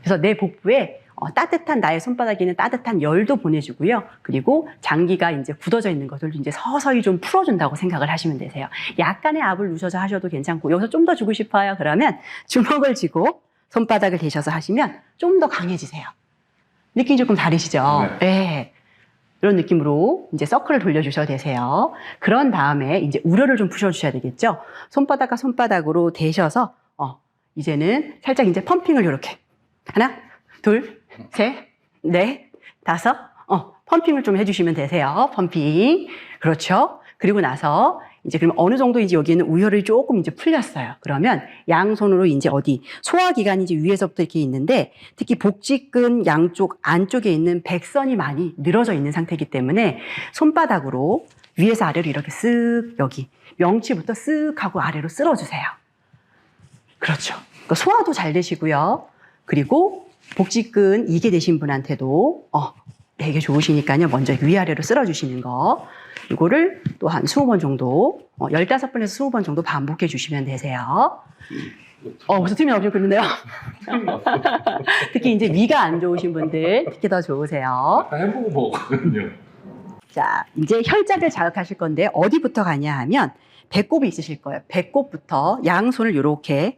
그래서 내 복부에 따뜻한 나의 손바닥에는 따뜻한 열도 보내주고요. 그리고 장기가 이제 굳어져 있는 것을 이제 서서히 좀 풀어준다고 생각을 하시면 되세요. 약간의 압을 누셔서 하셔도 괜찮고 여기서 좀 더 주고 싶어요. 그러면 주먹을 쥐고 손바닥을 대셔서 하시면 좀 더 강해지세요. 느낌이 조금 다르시죠? 네. 이런 느낌으로 이제 서클을 돌려주셔도 되세요. 그런 다음에 이제 우려를 좀 푸셔주셔야 되겠죠? 손바닥과 손바닥으로 대셔서, 이제는 살짝 이제 펌핑을 이렇게. 하나, 둘, 셋, 넷, 다섯, 펌핑을 좀 해주시면 되세요. 펌핑. 그렇죠. 그리고 나서 이제 그럼 어느 정도 이제 여기는 우열이 조금 이제 풀렸어요. 그러면 양손으로 이제 어디 소화기관이 이제 위에서부터 이렇게 있는데 특히 복직근 양쪽 안쪽에 있는 백선이 많이 늘어져 있는 상태이기 때문에 손바닥으로 위에서 아래로 이렇게 쓱 여기 명치부터 쓱 하고 아래로 쓸어주세요. 그렇죠. 그러니까 소화도 잘 되시고요. 그리고 복직근 이게 되신 분한테도 되게 좋으시니까요. 먼저 위아래로 쓸어주시는 거. 이거를 또 한 20번 정도, 15번에서 20번 정도 반복해 주시면 되세요. 벌써 틈이 없죠, 그러네요. 특히 이제 위가 안 좋으신 분들 특히 더 좋으세요. 아까 해보고 먹거든요. 자, 이제 혈자를 자극하실 건데 어디부터 가냐 하면 배꼽이 있으실 거예요. 배꼽부터 양손을 이렇게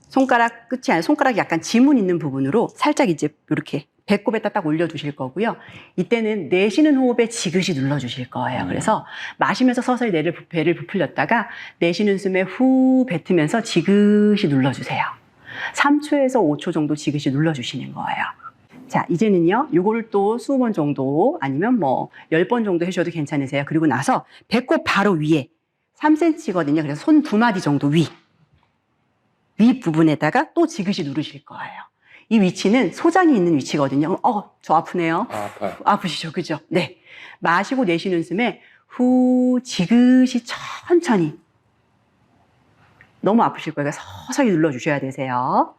손가락 끝이 아니라 손가락이 약간 지문 있는 부분으로 살짝 이제 이렇게 배꼽에다 딱 올려주실 거고요. 이때는 내쉬는 호흡에 지그시 눌러주실 거예요. 그래서 마시면서 서서히 배를 부풀렸다가 내쉬는 숨에 후 뱉으면서 지그시 눌러주세요. 3초에서 5초 정도 지그시 눌러주시는 거예요. 자, 이제는요, 요거를 또 20번 정도 아니면 뭐 10번 정도 해주셔도 괜찮으세요. 그리고 나서 배꼽 바로 위에 3cm거든요. 그래서 손 2마디 정도 위 부분에다가 또 지그시 누르실 거예요. 이 위치는 소장이 있는 위치거든요. 저 아프네요. 아파요. 아프시죠? 그죠? 네. 마시고 내쉬는 숨에 후 지그시 천천히. 너무 아프실 거예요. 서서히 눌러주셔야 되세요.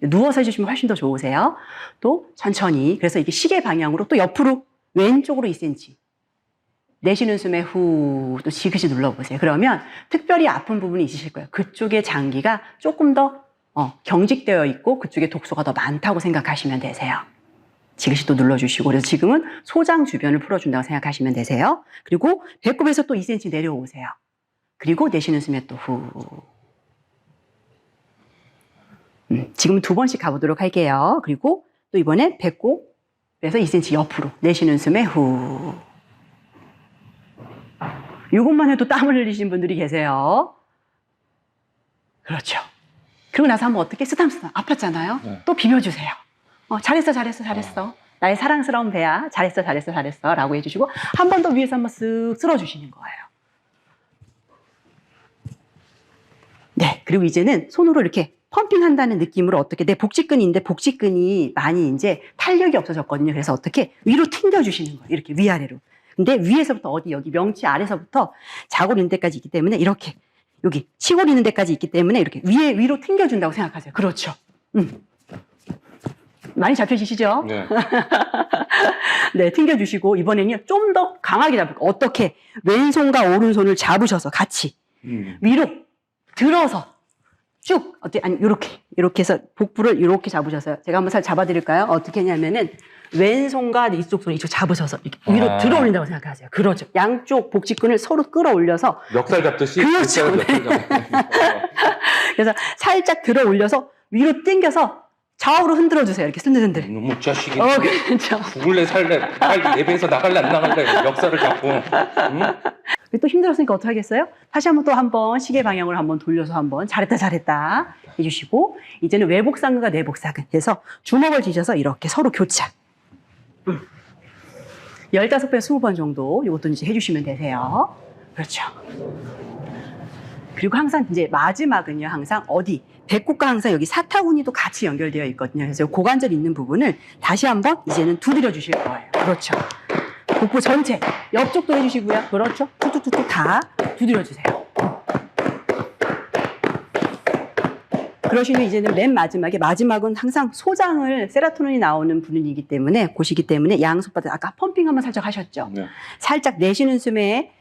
누워서 해주시면 훨씬 더 좋으세요. 또 천천히. 그래서 이게 시계 방향으로 또 옆으로 왼쪽으로 2cm. 내쉬는 숨에 후 또 지그시 눌러보세요. 그러면 특별히 아픈 부분이 있으실 거예요. 그쪽의 장기가 조금 더 경직되어 있고 그쪽에 독소가 더 많다고 생각하시면 되세요. 지그시 또 눌러주시고 그래서 지금은 소장 주변을 풀어준다고 생각하시면 되세요. 그리고 배꼽에서 또 2cm 내려오세요. 그리고 내쉬는 숨에 또 후. 지금 2번씩 가보도록 할게요. 그리고 또 이번에 배꼽에서 2cm 옆으로 내쉬는 숨에 후. 이것만 해도 땀을 흘리신 분들이 계세요. 그렇죠. 그리고 나서 한번 어떻게 쓰담쓰담 아팠잖아요. 네. 또 비벼주세요. 잘했어. 나의 사랑스러운 배야. 잘했어. 라고 해주시고 한 번 더 위에서 한번 쓱 쓸어주시는 거예요. 네. 그리고 이제는 손으로 이렇게 펌핑한다는 느낌으로 어떻게 내 복직근인데 복직근이 많이 이제 탄력이 없어졌거든요. 그래서 어떻게 위로 튕겨주시는 거예요. 이렇게 위아래로. 근데 위에서부터 어디 여기 명치 아래서부터 자골 있는 데까지 있기 때문에 이렇게 여기 치골 있는 데까지 있기 때문에 이렇게 위로 튕겨준다고 생각하세요. 그렇죠. 많이 잡혀지시죠? 네. 네, 튕겨주시고 이번에는요 좀 더 강하게 잡을 거예요. 어떻게 왼손과 오른손을 잡으셔서 같이 위로 들어서 쭉 아니 이렇게 해서 복부를 이렇게 잡으셔서요. 제가 한번 살짝 잡아드릴까요? 어떻게 했냐면은 왼손과 이쪽 손 이쪽 잡으셔서 이렇게 위로 들어 올린다고 생각하세요. 그렇죠. 양쪽 복직근을 서로 끌어올려서 멱살 잡듯이. 그렇죠. 그래서 살짝 들어 올려서 위로 당겨서 좌우로 흔들어 주세요. 이렇게 흔들. 너무 자식이. 그렇죠. 죽을래 살래 내 배에서 나갈래 안 나갈래 멱살을 잡고. 또 힘들었으니까 어떻게 하겠어요? 다시 한 번 시계 방향으로 한번 돌려서 한번 잘했다 해주시고 이제는 외복상근과 내복상근 해서 주먹을 쥐셔서 이렇게 서로 교차. 15번, 20번 정도 이것도 이제 해주시면 되세요. 그렇죠. 그리고 항상 이제 마지막은요, 항상 어디 배꼽과 항상 여기 사타구니도 같이 연결되어 있거든요. 그래서 고관절 있는 부분을 다시 한번 이제는 두드려 주실 거예요. 그렇죠. 복부 전체 옆쪽도 해주시고요. 그렇죠. 툭툭툭툭 다 두드려 주세요. 그러시면 이제는 맨 마지막은 항상 소장을 세라토닌이 나오는 분위기이기 때문에 곳이기 때문에 양손바닥 아까 펌핑 한번 살짝 하셨죠. 네. 살짝 내쉬는 숨에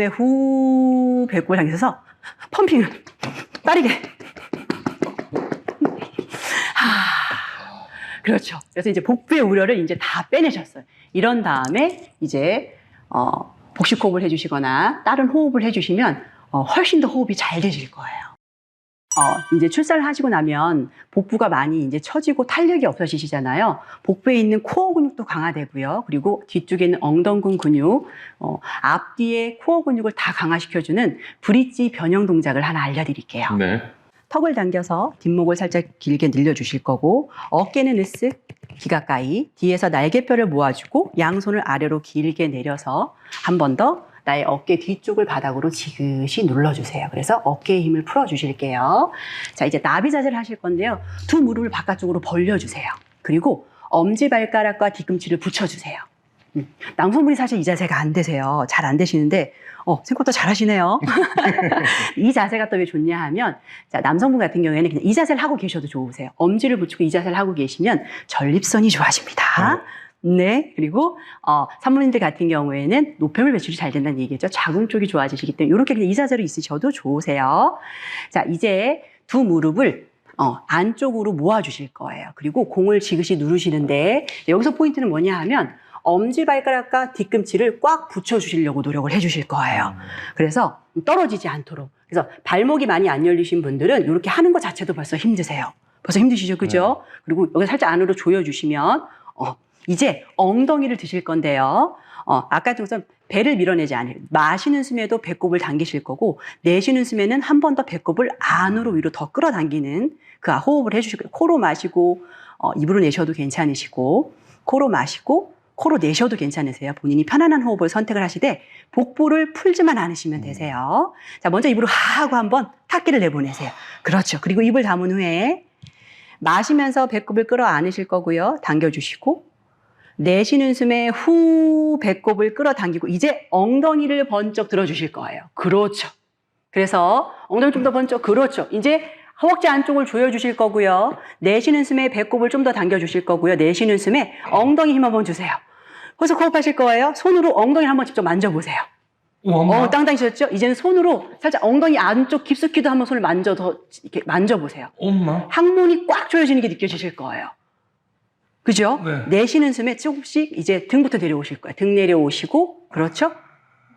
후 배꼽을 향해서 펌핑을 빠르게. 그렇죠. 그래서 이제 복부의 우려를 이제 다 빼내셨어요. 이런 다음에 이제 복식호흡을 해주시거나 다른 호흡을 해주시면 훨씬 더 호흡이 잘 되실 거예요. 이제 출산을 하시고 나면 복부가 많이 이제 처지고 탄력이 없어지시잖아요. 복부에 있는 코어 근육도 강화되고요. 그리고 뒤쪽에 있는 엉덩근 근육, 앞뒤의 코어 근육을 다 강화시켜주는 브릿지 변형 동작을 하나 알려드릴게요. 네. 턱을 당겨서 뒷목을 살짝 길게 늘려주실 거고 어깨는 으쓱 귀 가까이 뒤에서 날개뼈를 모아주고 양손을 아래로 길게 내려서 한 번 더 나의 어깨 뒤쪽을 바닥으로 지그시 눌러주세요. 그래서 어깨의 힘을 풀어주실게요. 자, 이제 나비 자세를 하실 건데요. 두 무릎을 바깥쪽으로 벌려주세요. 그리고 엄지발가락과 뒤꿈치를 붙여주세요. 남성분이 사실 이 자세가 안 되세요. 잘 안 되시는데 생각보다 잘하시네요. 이 자세가 또 왜 좋냐 하면, 자, 남성분 같은 경우에는 그냥 이 자세를 하고 계셔도 좋으세요. 엄지를 붙이고 이 자세를 하고 계시면 전립선이 좋아집니다. 네. 그리고 산모님들 같은 경우에는 노폐물 배출이 잘 된다는 얘기죠. 자궁 쪽이 좋아지시기 때문에 이렇게 그냥 이 자세로 있으셔도 좋으세요. 자, 이제 두 무릎을 안쪽으로 모아주실 거예요. 그리고 공을 지그시 누르시는데, 여기서 포인트는 뭐냐 하면 엄지발가락과 뒤꿈치를 꽉 붙여주시려고 노력을 해주실 거예요. 그래서 떨어지지 않도록. 그래서 발목이 많이 안 열리신 분들은 이렇게 하는 것 자체도 벌써 힘드세요. 벌써 힘드시죠? 그죠? 그리고 여기 살짝 안으로 조여주시면 이제 엉덩이를 드실 건데요. 아까 좀 배를 밀어내지 않아요. 마시는 숨에도 배꼽을 당기실 거고, 내쉬는 숨에는 한 번 더 배꼽을 안으로 위로 더 끌어당기는 그 호흡을 해주실 거예요. 코로 마시고 입으로 내셔도 괜찮으시고, 코로 마시고 코로 내셔도 괜찮으세요. 본인이 편안한 호흡을 선택을 하시되 복부를 풀지만 않으시면 되세요. 자, 먼저 입으로 하고 한번 탁기를 내보내세요. 그렇죠. 그리고 입을 담은 후에 마시면서 배꼽을 끌어안으실 거고요. 당겨주시고, 내쉬는 숨에 후 배꼽을 끌어당기고, 이제 엉덩이를 번쩍 들어주실 거예요. 그렇죠. 그래서 엉덩이 좀 더 번쩍, 그렇죠. 이제 허벅지 안쪽을 조여주실 거고요. 내쉬는 숨에 배꼽을 좀 더 당겨주실 거고요. 내쉬는 숨에 엉덩이 힘 한번 주세요. 그래서 호흡하실 거예요. 손으로 엉덩이를 한번 직접 만져보세요. 땅땅이셨죠? 이제는 손으로 살짝 엉덩이 안쪽 깊숙이도 한번 손을 이렇게 만져보세요. 엄마. 항문이 꽉 조여지는 게 느껴지실 거예요. 그죠? 네. 내쉬는 숨에 조금씩 이제 등부터 내려오실 거예요. 등 내려오시고, 그렇죠?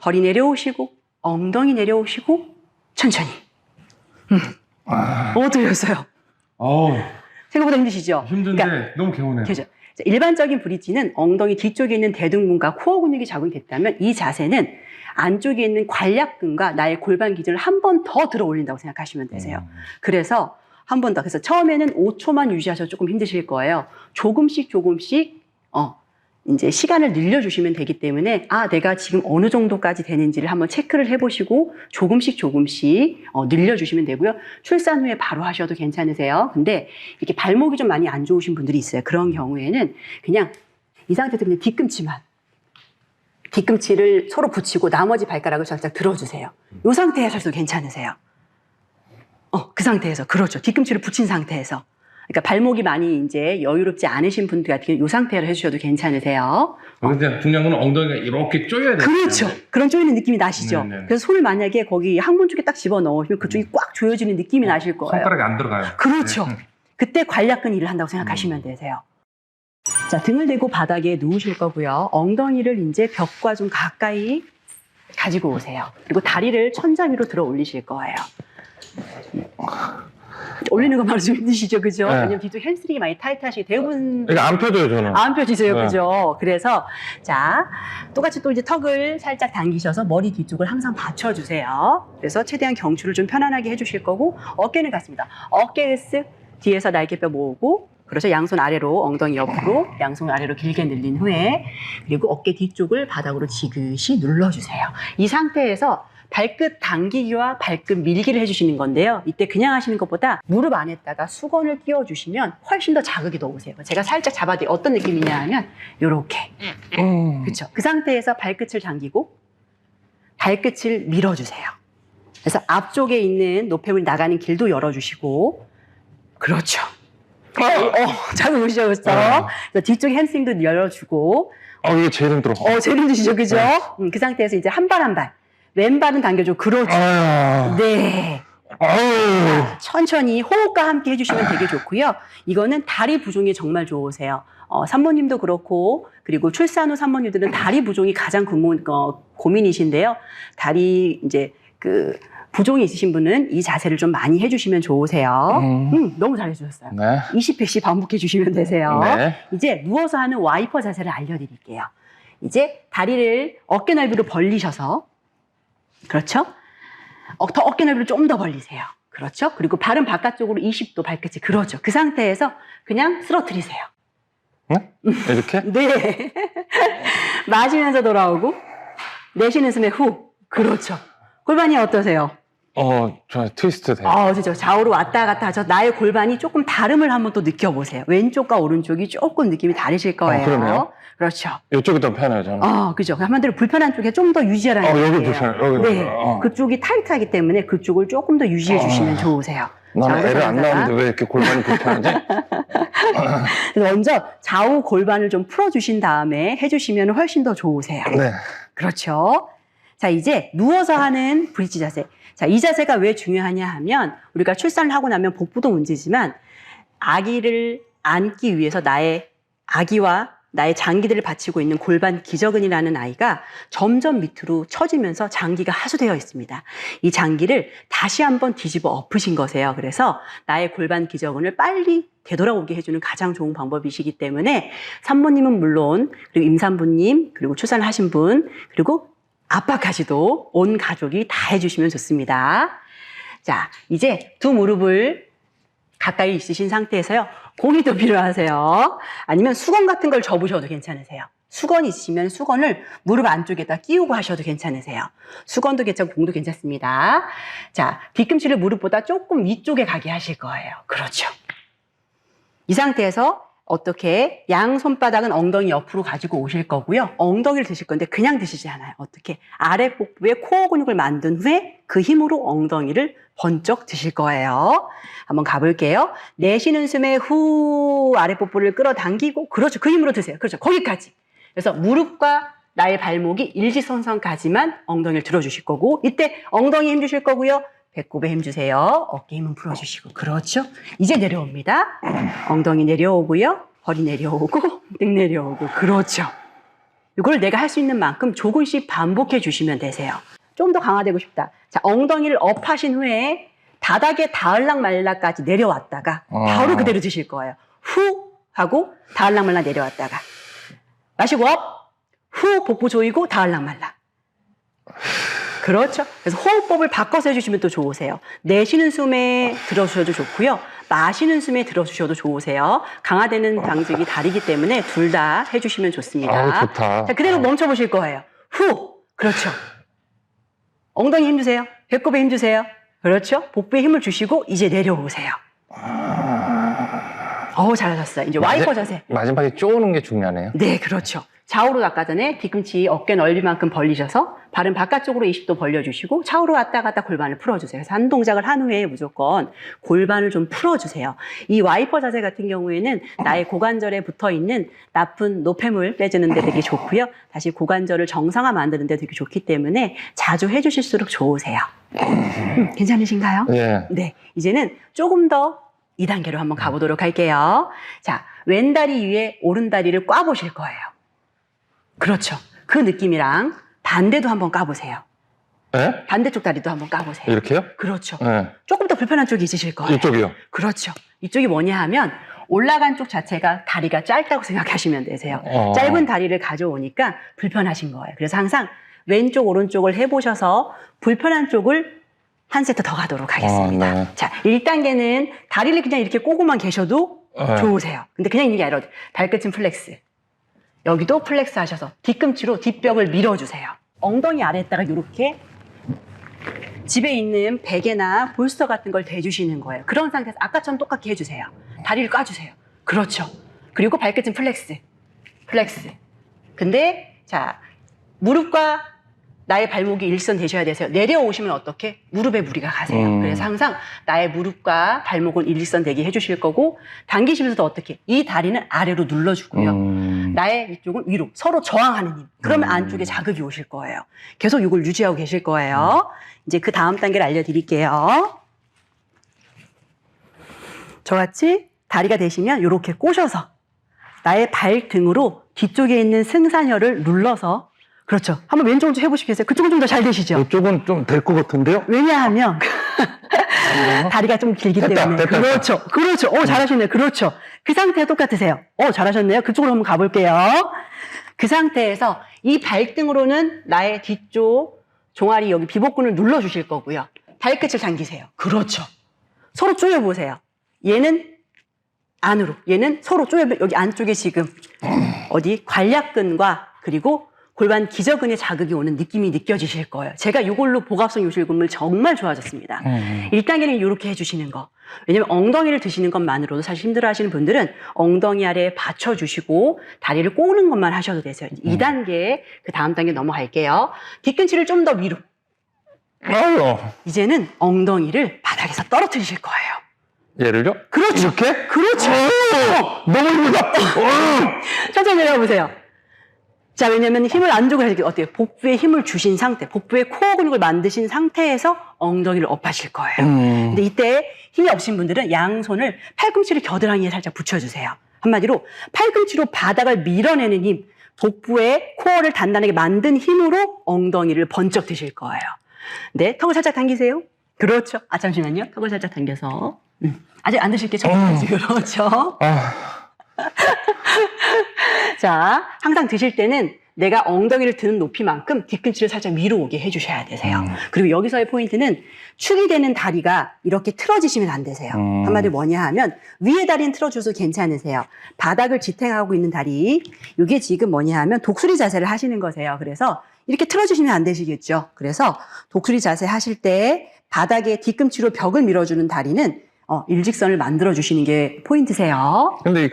허리 내려오시고, 엉덩이 내려오시고, 천천히. 어떠셨어요? 생각보다 힘드시죠? 힘든데 그러니까, 너무 개운해요. 그죠? 일반적인 브릿지는 엉덩이 뒤쪽에 있는 대둔근과 코어 근육이 적응이 됐다면, 이 자세는 안쪽에 있는 관략근과 나의 골반 기준을 한 번 더 들어 올린다고 생각하시면 되세요. 그래서 한 번 더. 그래서 처음에는 5초만 유지하셔도 조금 힘드실 거예요. 조금씩 이제 시간을 늘려주시면 되기 때문에, 내가 지금 어느 정도까지 되는지를 한번 체크를 해보시고 조금씩 늘려주시면 되고요. 출산 후에 바로 하셔도 괜찮으세요. 근데 이렇게 발목이 좀 많이 안 좋으신 분들이 있어요. 그런 경우에는 그냥 이 상태에서 그냥 뒤꿈치를 서로 붙이고 나머지 발가락을 살짝 들어주세요. 이 상태에서 해도 괜찮으세요. 그 상태에서, 그렇죠. 뒤꿈치를 붙인 상태에서. 그러니까 발목이 많이 이제 여유롭지 않으신 분들 같은 경우 이 상태로 해주셔도 괜찮으세요. 근데 중요한 건 엉덩이가 이렇게 쪼여야 돼요. 그렇죠. 그런 쪼이는 느낌이 나시죠. 네네. 그래서 손을 만약에 거기 항문 쪽에 딱 집어넣으시면 그쪽이 꽉 조여지는 느낌이 나실 거예요. 손가락이 안 들어가요. 그렇죠. 네. 그때 관략근 일을 한다고 생각하시면 되세요. 자, 등을 대고 바닥에 누우실 거고요. 엉덩이를 이제 벽과 좀 가까이 가지고 오세요. 그리고 다리를 천장 위로 들어 올리실 거예요. 올리는 것만 좀 힘드시죠, 그죠? 네. 왜냐면 뒤쪽 햄스트링이 많이 타이트하시게 대부분 이게 안 펴져요, 저는. 안 펴지세요, 네. 그죠? 그래서 자, 똑같이 또 이제 턱을 살짝 당기셔서 머리 뒤쪽을 항상 받쳐주세요. 그래서 최대한 경추를 좀 편안하게 해주실 거고, 어깨는 같습니다. 어깨 으쓱 뒤에서 날개뼈 모으고, 그래서 양손 아래로, 엉덩이 옆으로, 양손 아래로 길게 늘린 후에, 그리고 어깨 뒤쪽을 바닥으로 지그시 눌러주세요. 이 상태에서 발끝 당기기와 발끝 밀기를 해주시는 건데요. 이때 그냥 하시는 것보다 무릎 안에다가 수건을 끼워주시면 훨씬 더 자극이 더 오세요. 제가 살짝 잡아드릴게요. 어떤 느낌이냐 하면 요렇게. 그렇죠. 그 상태에서 발끝을 당기고 발끝을 밀어주세요. 그래서 앞쪽에 있는 노폐물 나가는 길도 열어주시고, 그렇죠. 자극 오시죠, 그렇죠? 그래서 뒤쪽 햄스트링도 열어주고. 이게 제일 힘들어. 제일 힘드시죠, 그죠? 네. 그 상태에서 이제 한 발 한 발. 왼발은 당겨줘. 그렇죠. 네. 자, 천천히 호흡과 함께 해주시면 되게 좋고요. 이거는 다리 부종이 정말 좋으세요. 산모님도 그렇고, 그리고 출산 후 산모님들은 다리 부종이 가장 고민이신데요. 다리 이제 부종이 있으신 분은 이 자세를 좀 많이 해주시면 좋으세요. 너무 잘해주셨어요. 네. 20회씩 반복해 주시면 되세요. 네. 이제 누워서 하는 와이퍼 자세를 알려드릴게요. 이제 다리를 어깨 넓이로 벌리셔서, 그렇죠? 더 어깨 넓이를 좀 더 벌리세요. 그렇죠? 그리고 발은 바깥쪽으로 20도 발끝이, 그렇죠. 그 상태에서 그냥 쓰러뜨리세요. 네? 이렇게? 네. 마시면서 돌아오고, 내쉬는 숨에 후. 그렇죠. 골반이 어떠세요? 저 트위스트 돼요. 진짜 좌우로 왔다 갔다 하죠. 나의 골반이 조금 다름을 한번 또 느껴보세요. 왼쪽과 오른쪽이 조금 느낌이 다르실 거예요. 그러네요. 그렇죠. 이쪽이 더 편해요, 저는. 그죠. 한마디로 불편한 쪽에 좀 더 유지하라는 여기 얘기예요. 불편해요. 여기 네. 불편해요. 그쪽이 타이트하기 때문에 그쪽을 조금 더 유지해 주시면 좋으세요. 나는 좌우로 애를 안 가다가. 낳았는데 왜 이렇게 골반이 불편하지? 그래서 먼저 좌우 골반을 좀 풀어주신 다음에 해주시면 훨씬 더 좋으세요. 네. 그렇죠. 자, 이제 누워서 하는 브릿지 자세. 자, 이 자세가 왜 중요하냐 하면 우리가 출산을 하고 나면 복부도 문제지만 아기를 안기 위해서 나의 아기와 나의 장기들을 받치고 있는 골반 기저근이라는 아이가 점점 밑으로 처지면서 장기가 하수되어 있습니다. 이 장기를 다시 한번 뒤집어 엎으신 거세요. 그래서 나의 골반 기저근을 빨리 되돌아오게 해주는 가장 좋은 방법이시기 때문에 산모님은 물론 그리고 임산부님 그리고 출산을 하신 분 그리고 아빠까지도 온 가족이 다 해주시면 좋습니다. 자, 이제 두 무릎을 가까이 있으신 상태에서요. 공이도 필요하세요. 아니면 수건 같은 걸 접으셔도 괜찮으세요. 수건이 있으시면 수건을 무릎 안쪽에다 끼우고 하셔도 괜찮으세요. 수건도 괜찮고 공도 괜찮습니다. 자, 뒤꿈치를 무릎보다 조금 위쪽에 가게 하실 거예요. 그렇죠. 이 상태에서 어떻게 양 손바닥은 엉덩이 옆으로 가지고 오실 거고요. 엉덩이를 드실 건데 그냥 드시지 않아요. 어떻게 아래 복부에 코어 근육을 만든 후에 그 힘으로 엉덩이를 번쩍 드실 거예요. 한번 가볼게요. 내쉬는 숨에 후 아래 복부를 끌어당기고 그렇죠. 그 힘으로 드세요. 그렇죠. 거기까지. 그래서 무릎과 나의 발목이 일지선상까지만 엉덩이를 들어주실 거고 이때 엉덩이 힘 주실 거고요. 배꼽에 힘 주세요. 어깨 힘은 풀어주시고. 그렇죠. 이제 내려옵니다. 엉덩이 내려오고요. 허리 내려오고 등 내려오고. 그렇죠. 이걸 내가 할 수 있는 만큼 조금씩 반복해 주시면 되세요. 좀 더 강화되고 싶다. 자, 엉덩이를 업 하신 후에 바닥에 닿을락말락까지 내려왔다가 바로 그대로 드실 거예요. 후 하고 닿을락말락 내려왔다가 마시고 업, 후 복부 조이고 닿을락말락. 그렇죠. 그래서 호흡법을 바꿔서 해주시면 또 좋으세요. 내쉬는 숨에 들어주셔도 좋고요. 마시는 숨에 들어주셔도 좋으세요. 강화되는 방식이 다르기 때문에 둘 다 해주시면 좋습니다. 좋다. 자, 그대로 멈춰보실 거예요. 후. 그렇죠. 엉덩이 힘 주세요. 배꼽에 힘 주세요. 그렇죠. 복부에 힘을 주시고 이제 내려오세요. 잘하셨어요. 이제 와이퍼 자세. 마지막에 쪼는 게 중요하네요. 네, 그렇죠. 좌우로 아까 전에 뒤꿈치 어깨 넓이만큼 벌리셔서 발은 바깥쪽으로 20도 벌려주시고 좌우로 왔다 갔다 골반을 풀어주세요. 그래서 한 동작을 한 후에 무조건 골반을 좀 풀어주세요. 이 와이퍼 자세 같은 경우에는 나의 고관절에 붙어있는 나쁜 노폐물 빼주는 데 되게 좋고요. 다시 고관절을 정상화 만드는 데 되게 좋기 때문에 자주 해주실수록 좋으세요. 괜찮으신가요? 예. 네, 이제는 조금 더 2단계로 한번 가보도록 할게요. 자, 왼 다리 위에 오른 다리를 꽈보실 거예요. 그렇죠. 그 느낌이랑 반대도 한번 까보세요. 예? 반대쪽 다리도 한번 까보세요. 이렇게요? 그렇죠. 예. 조금 더 불편한 쪽이 있으실 거예요. 이쪽이요? 그렇죠. 이쪽이 뭐냐 하면 올라간 쪽 자체가 다리가 짧다고 생각하시면 되세요. 짧은 다리를 가져오니까 불편하신 거예요. 그래서 항상 왼쪽 오른쪽을 해보셔서 불편한 쪽을 한 세트 더 가도록 하겠습니다. 네. 자, 1단계는 다리를 그냥 이렇게 꼬고만 계셔도 좋으세요. 근데 그냥 있는 게 아니라 발끝은 플렉스. 여기도 플렉스 하셔서 뒤꿈치로 뒷벽을 밀어주세요. 엉덩이 아래에다가 이렇게 집에 있는 베개나 볼스터 같은 걸 대주시는 거예요. 그런 상태에서 아까처럼 똑같게 해주세요. 다리를 꽈주세요. 그렇죠. 그리고 발끝은 플렉스. 플렉스. 근데 자, 무릎과 나의 발목이 일선 되셔야 되세요. 내려오시면 어떻게? 무릎에 무리가 가세요. 그래서 항상 나의 무릎과 발목은 일선 되게 해주실 거고 당기시면서도 어떻게? 이 다리는 아래로 눌러주고요. 나의 이쪽은 위로. 서로 저항하는 힘. 그러면 안쪽에 자극이 오실 거예요. 계속 이걸 유지하고 계실 거예요. 이제 그 다음 단계를 알려드릴게요. 저같이 다리가 되시면 이렇게 꼬셔서 나의 발등으로 뒤쪽에 있는 승산혈을 눌러서 그렇죠. 한번 왼쪽 오른쪽 해보시겠어요? 그쪽은 좀 더 잘 되시죠? 이쪽은 좀 될 것 같은데요? 왜냐하면 다리가 좀 길기 때문에. 됐다. 그렇죠. 그렇죠. 잘하셨네요. 그렇죠. 그 상태 똑같으세요. 잘하셨네요. 그쪽으로 한번 가볼게요. 그 상태에서 이 발등으로는 나의 뒤쪽 종아리 여기 비복근을 눌러주실 거고요. 발끝을 당기세요. 그렇죠. 서로 조여보세요. 얘는 안으로, 얘는 서로 조여, 여기 안쪽에 지금 어디 관략근과 그리고 골반 기저근에 자극이 오는 느낌이 느껴지실 거예요. 제가 이걸로 복압성 요실금을 정말 좋아졌습니다. 1단계는 이렇게 해주시는 거. 왜냐면 엉덩이를 드시는 것만으로도 사실 힘들어하시는 분들은 엉덩이 아래에 받쳐주시고 다리를 꼬는 것만 하셔도 되세요. 2단계, 그 다음 단계 넘어갈게요. 뒤꿈치를 좀 더 위로. 아유. 이제는 엉덩이를 바닥에서 떨어뜨리실 거예요. 얘를요? 그렇죠. 이렇게? 그렇죠. 너무 힘들다. 천천히 내려보세요. 자, 왜냐면 힘을 안 주고 이렇게 어때요? 복부에 힘을 주신 상태, 복부에 코어 근육을 만드신 상태에서 엉덩이를 업하실 거예요. 근데 이때 힘이 없으신 분들은 양손을 팔꿈치를 겨드랑이에 살짝 붙여주세요. 한마디로 팔꿈치로 바닥을 밀어내는 힘, 복부에 코어를 단단하게 만든 힘으로 엉덩이를 번쩍 드실 거예요. 네, 턱을 살짝 당기세요. 그렇죠. 아, 잠시만요. 턱을 살짝 당겨서. 아직 안 드실게요. 그렇죠. 자, 항상 드실 때는 내가 엉덩이를 드는 높이만큼 뒤꿈치를 살짝 위로 오게 해주셔야 되세요. 그리고 여기서의 포인트는 축이 되는 다리가 이렇게 틀어지시면 안 되세요. 한마디로 뭐냐 하면 위에 다리는 틀어줘도 괜찮으세요. 바닥을 지탱하고 있는 다리, 이게 지금 뭐냐 하면 독수리 자세를 하시는 거세요. 그래서 이렇게 틀어주시면 안 되시겠죠. 그래서 독수리 자세 하실 때 바닥에 뒤꿈치로 벽을 밀어주는 다리는 일직선을 만들어 주시는 게 포인트세요. 근데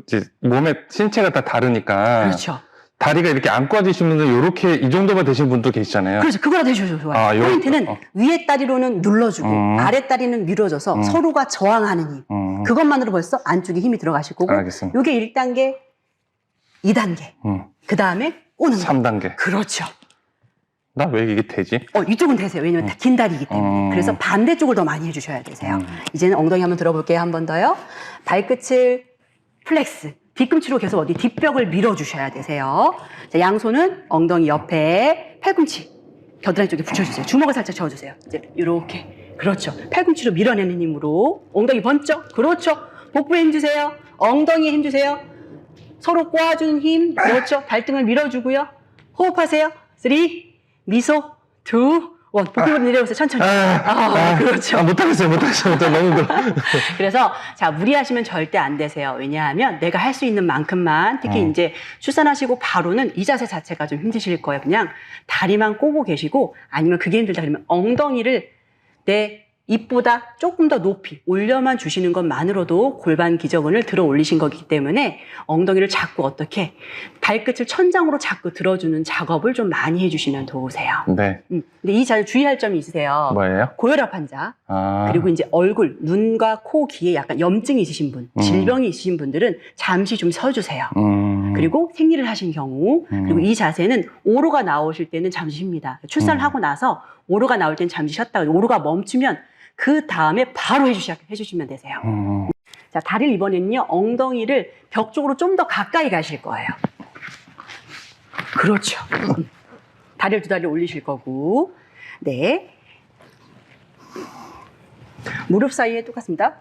이제 몸의 신체가 다 다르니까. 그렇죠. 다리가 이렇게 안 꽈지신 분들 이렇게 이 정도만 되신 분도 계시잖아요. 그렇죠. 그거라도 해주셔도 좋아요. 포인트는 위에 다리로는 눌러주고 아래 다리는 밀어줘서 서로가 저항하는 힘. 그것만으로 벌써 안쪽에 힘이 들어가실 거고. 알겠습니다. 이게 1단계, 2단계. 그 다음에 오는 거. 3단계. 그렇죠. 나 왜 이게 되지? 이쪽은 되세요. 왜냐면 다 긴 다리이기 때문에. 그래서 반대쪽을 더 많이 해주셔야 되세요. 이제는 엉덩이 한번 들어볼게요. 한 번 더요. 발끝을 플렉스. 뒤꿈치로 계속 어디 뒷벽을 밀어주셔야 되세요. 자, 양손은 엉덩이 옆에 팔꿈치, 겨드랑이 쪽에 붙여주세요. 주먹을 살짝 저어주세요. 이제 이렇게. 그렇죠. 팔꿈치로 밀어내는 힘으로 엉덩이 번쩍. 그렇죠. 복부에 힘주세요. 엉덩이에 힘주세요. 서로 꼬아주는 힘. 그렇죠. 발등을 밀어주고요. 호흡하세요. 3, 미소, 2, 1. 복부로 내려오세요. 천천히. 그렇죠. 못하겠어요. 너무 힘들어. 그래서 자, 무리하시면 절대 안 되세요. 왜냐하면 내가 할 수 있는 만큼만, 특히 이제 출산하시고 바로는 이 자세 자체가 좀 힘드실 거예요. 그냥 다리만 꼬고 계시고, 아니면 그게 힘들다 그러면 엉덩이를 내 입보다 조금 더 높이 올려만 주시는 것만으로도 골반 기저근을 들어 올리신 거기 때문에 엉덩이를 자꾸 어떻게 발끝을 천장으로 자꾸 들어주는 작업을 좀 많이 해주시면 좋으세요. 네. 근데 이 자세 주의할 점이 있으세요. 뭐예요? 고혈압 환자, 그리고 이제 얼굴, 눈과 코, 귀에 약간 염증이 있으신 분, 질병이 있으신 분들은 잠시 좀 서주세요. 그리고 생리를 하신 경우, 그리고 이 자세는 오로가 나오실 때는 잠시 쉽니다. 출산을 하고 나서 오로가 나올 때는 잠시 쉬었다가 오로가 멈추면 그 다음에 바로 해주시면 되세요. 자, 다리를 이번에는요, 엉덩이를 벽 쪽으로 좀 더 가까이 가실 거예요. 그렇죠. 다리를 두 다리 올리실 거고, 네. 무릎 사이에 똑같습니다.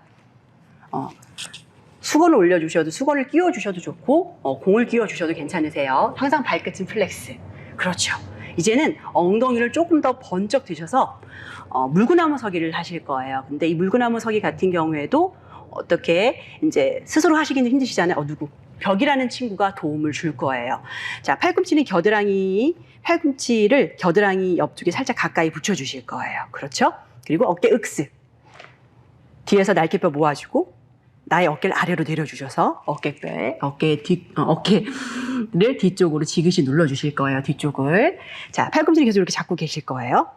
수건을 올려주셔도, 수건을 끼워주셔도 좋고, 공을 끼워주셔도 괜찮으세요. 항상 발끝은 플렉스. 그렇죠. 이제는 엉덩이를 조금 더 번쩍 드셔서 물구나무 서기를 하실 거예요. 근데 이 물구나무 서기 같은 경우에도 어떻게 이제 스스로 하시기는 힘드시잖아요. 누구? 벽이라는 친구가 도움을 줄 거예요. 자, 팔꿈치를 겨드랑이 옆쪽에 살짝 가까이 붙여주실 거예요. 그렇죠? 그리고 어깨 으쓱. 뒤에서 날개뼈 모아주고 나의 어깨를 아래로 내려주셔서 어깨를 뒤쪽으로 지그시 눌러주실 거예요. 뒤쪽을. 자, 팔꿈치를 계속 이렇게 잡고 계실 거예요.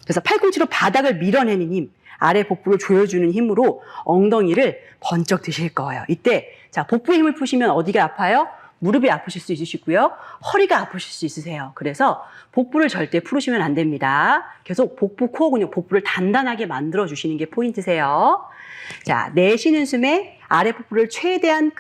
그래서 팔꿈치로 바닥을 밀어내는 힘, 아래 복부를 조여주는 힘으로 엉덩이를 번쩍 드실 거예요. 이때 자, 복부에 힘을 푸시면 어디가 아파요? 무릎이 아프실 수 있으시고요. 허리가 아프실 수 있으세요. 그래서 복부를 절대 풀으시면 안 됩니다. 계속 복부 코어 근육, 복부를 단단하게 만들어주시는 게 포인트세요. 자, 내쉬는 숨에 아래 복부를 최대한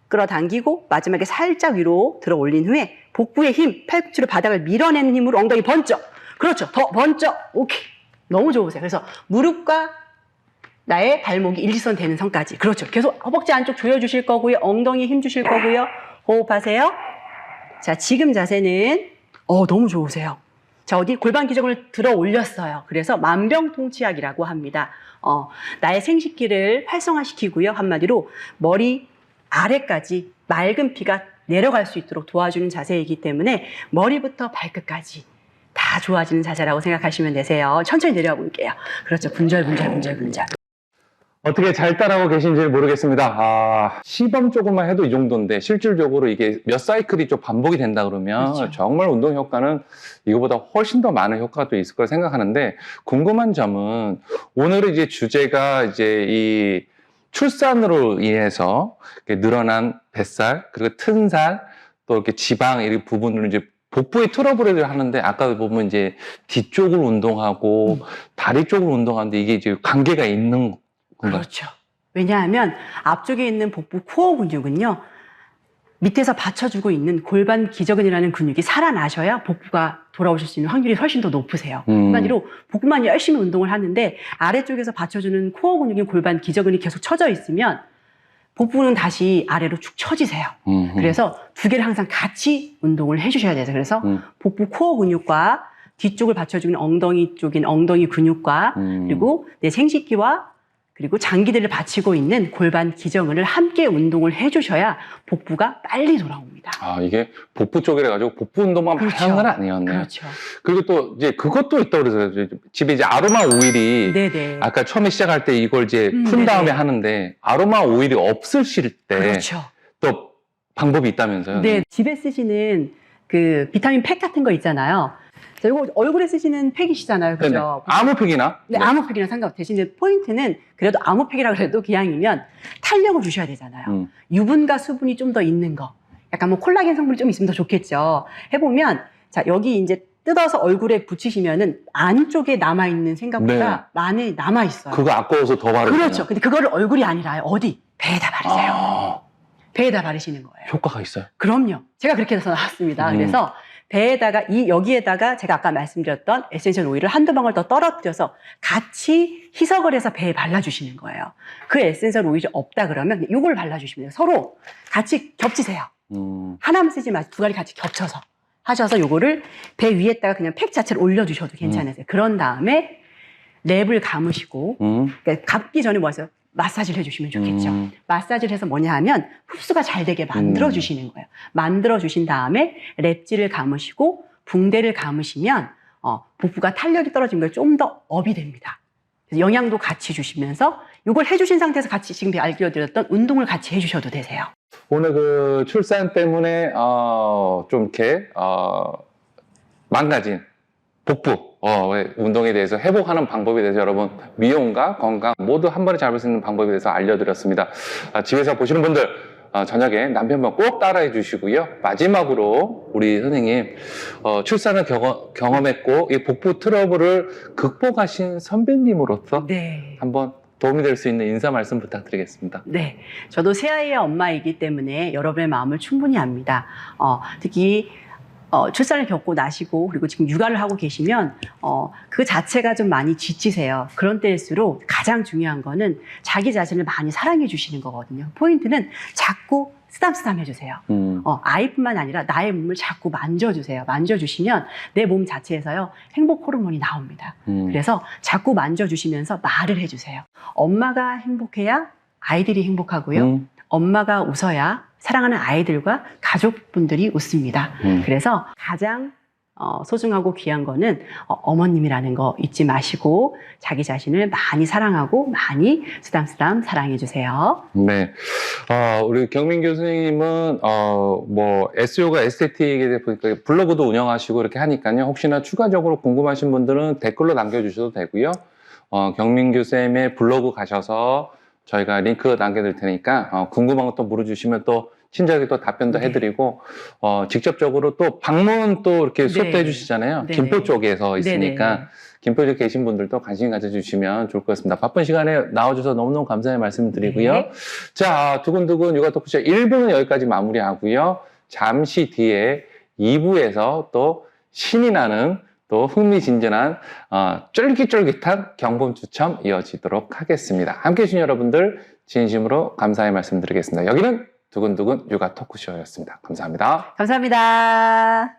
끌어당기고 마지막에 살짝 위로 들어 올린 후에 복부의 힘, 팔꿈치로 바닥을 밀어내는 힘으로 엉덩이 번쩍. 그렇죠. 더 번쩍. 오케이. 너무 좋으세요. 그래서 무릎과 나의 발목이 일직선 되는 선까지. 그렇죠. 계속 허벅지 안쪽 조여주실 거고요. 엉덩이에 힘 주실 거고요. 호흡하세요. 자, 지금 자세는 너무 좋으세요. 자, 어디 골반 기저근을 들어 올렸어요. 그래서 만병통치약이라고 합니다. 나의 생식기를 활성화시키고요. 한마디로 머리 아래까지 맑은 피가 내려갈 수 있도록 도와주는 자세이기 때문에 머리부터 발끝까지 다 좋아지는 자세라고 생각하시면 되세요. 천천히 내려와 볼게요. 그렇죠. 분절. 어떻게 잘 따라하고 계신지 모르겠습니다. 시범 조금만 해도 이 정도인데 실질적으로 이게 몇 사이클이 좀 반복이 된다 그러면 그렇죠. 정말 운동 효과는 이거보다 훨씬 더 많은 효과가 또 있을 거라 생각하는데, 궁금한 점은 오늘은 이제 주제가 이제 이 출산으로 인해서 이렇게 늘어난 뱃살, 그리고 튼살, 또 이렇게 지방 이런 부분을 이제 복부의 트러블을 하는데, 아까 보면 이제 뒤쪽을 운동하고 다리 쪽을 운동하는데 이게 이제 관계가 있는 건가요? 그렇죠. 왜냐하면 앞쪽에 있는 복부 코어 근육은요, 밑에서 받쳐주고 있는 골반 기저근이라는 근육이 살아나셔야 복부가 돌아오실 수 있는 확률이 훨씬 더 높으세요. 한마디로 복부만 열심히 운동을 하는데 아래쪽에서 받쳐주는 코어 근육인 골반 기저근이 계속 처져 있으면 복부는 다시 아래로 축 처지세요. 그래서 두 개를 항상 같이 운동을 해주셔야 돼요. 그래서 복부 코어 근육과 뒤쪽을 받쳐주는 엉덩이 쪽인 엉덩이 근육과 그리고 내 생식기와 그리고 장기들을 받치고 있는 골반 기저근을 함께 운동을 해주셔야 복부가 빨리 돌아옵니다. 이게 복부 쪽이라 가지고 복부 운동만 많이 하는 건 아니었네요. 그렇죠. 그리고 또 이제 그것도 있다고 그래서 집에 이제 아로마 오일이 네네. 아까 처음에 시작할 때 이걸 이제 푼 다음에 하는데 아로마 오일이 없으실 때 그렇죠. 또 방법이 있다면서요? 네, 집에 쓰시는 그 비타민 팩 같은 거 있잖아요. 자, 이거 얼굴에 쓰시는 팩이시잖아요. 그죠? 네네. 아무 팩이나? 네, 아무 팩이랑 상관없어요. 대신에 포인트는 그래도 아무 팩이라 그래도 기왕이면 탄력을 주셔야 되잖아요. 유분과 수분이 좀 더 있는 거. 약간 뭐 콜라겐 성분이 좀 있으면 더 좋겠죠. 해보면, 자, 여기 이제 뜯어서 얼굴에 붙이시면은 안쪽에 남아있는 생각보다 많이 남아있어요. 그거 아까워서 더 바르죠. 그렇죠. 근데 그거를 얼굴이 아니라 어디? 배에다 바르세요. 배에다 바르시는 거예요. 효과가 있어요. 그럼요. 제가 그렇게 해서 나왔습니다. 그래서 배에다가 여기에다가 제가 아까 말씀드렸던 에센셜 오일을 한두 방울 더 떨어뜨려서 같이 희석을 해서 배에 발라주시는 거예요. 그 에센셜 오일이 없다 그러면 이걸 발라주시면 돼요. 서로 같이 겹치세요. 하나만 쓰지 마시고 두 가지 같이 겹쳐서 하셔서 요거를 배 위에다가 그냥 팩 자체를 올려주셔도 괜찮으세요. 그런 다음에 랩을 감으시고, 그러니까 감기 전에 뭐 하세요? 마사지를 해주시면 좋겠죠. 마사지를 해서 뭐냐 하면 흡수가 잘 되게 만들어주시는 거예요. 만들어주신 다음에 랩질을 감으시고 붕대를 감으시면 복부가 탄력이 떨어진 거에 좀 더 업이 됩니다. 그래서 영양도 같이 주시면서 이걸 해주신 상태에서 같이 지금 알려드렸던 운동을 같이 해주셔도 되세요. 오늘 그 출산 때문에 좀 이렇게 망가진 복부 운동에 대해서 회복하는 방법에 대해서 여러분 미용과 건강 모두 한 번에 잡을 수 있는 방법에 대해서 알려드렸습니다. 집에서 보시는 분들 저녁에 남편분 꼭 따라해 주시고요. 마지막으로 우리 선생님 출산을 경험했고 이 복부 트러블을 극복하신 선배님으로서 네. 한번 도움이 될 수 있는 인사 말씀 부탁드리겠습니다. 네, 저도 세 아이의 엄마이기 때문에 여러분의 마음을 충분히 압니다. 특히 출산을 겪고 나시고 그리고 지금 육아를 하고 계시면 그 자체가 좀 많이 지치세요. 그런 때일수록 가장 중요한 거는 자기 자신을 많이 사랑해 주시는 거거든요. 포인트는 자꾸 쓰담쓰담 해주세요. 아이뿐만 아니라 나의 몸을 자꾸 만져주세요. 만져주시면 내 몸 자체에서요 행복 호르몬이 나옵니다. 그래서 자꾸 만져주시면서 말을 해주세요. 엄마가 행복해야 아이들이 행복하고요. 엄마가 웃어야 사랑하는 아이들과 가족분들이 웃습니다. 그래서 가장 소중하고 귀한 거는 어머님이라는 거 잊지 마시고 자기 자신을 많이 사랑하고 많이 쓰담쓰담 사랑해 주세요. 네, 우리 경민규 선생님은 뭐 SEO가 에스테틱에 보니까 블로그도 운영하시고 이렇게 하니까요. 혹시나 추가적으로 궁금하신 분들은 댓글로 남겨주셔도 되고요. 경민규 쌤의 블로그 가셔서 저희가 링크 남겨드릴 테니까 궁금한 것도 물어주시면 또 친절하게 또 답변도 해드리고 직접적으로 또 방문 또 이렇게 수업도 해주시잖아요. 네네. 김포 쪽에서 있으니까 네네. 김포 쪽에 계신 분들도 관심 가져주시면 좋을 것 같습니다. 바쁜 시간에 나와주셔서 너무너무 감사의 말씀드리고요. 네. 자, 두근두근 육아 토크쇼 1부는 여기까지 마무리하고요. 잠시 뒤에 2부에서 또 신이 나는 또 흥미진진한 쫄깃쫄깃한 경품 추첨 이어지도록 하겠습니다. 함께해 주신 여러분들 진심으로 감사의 말씀드리겠습니다. 여기는 두근두근 육아 토크쇼였습니다. 감사합니다. 감사합니다.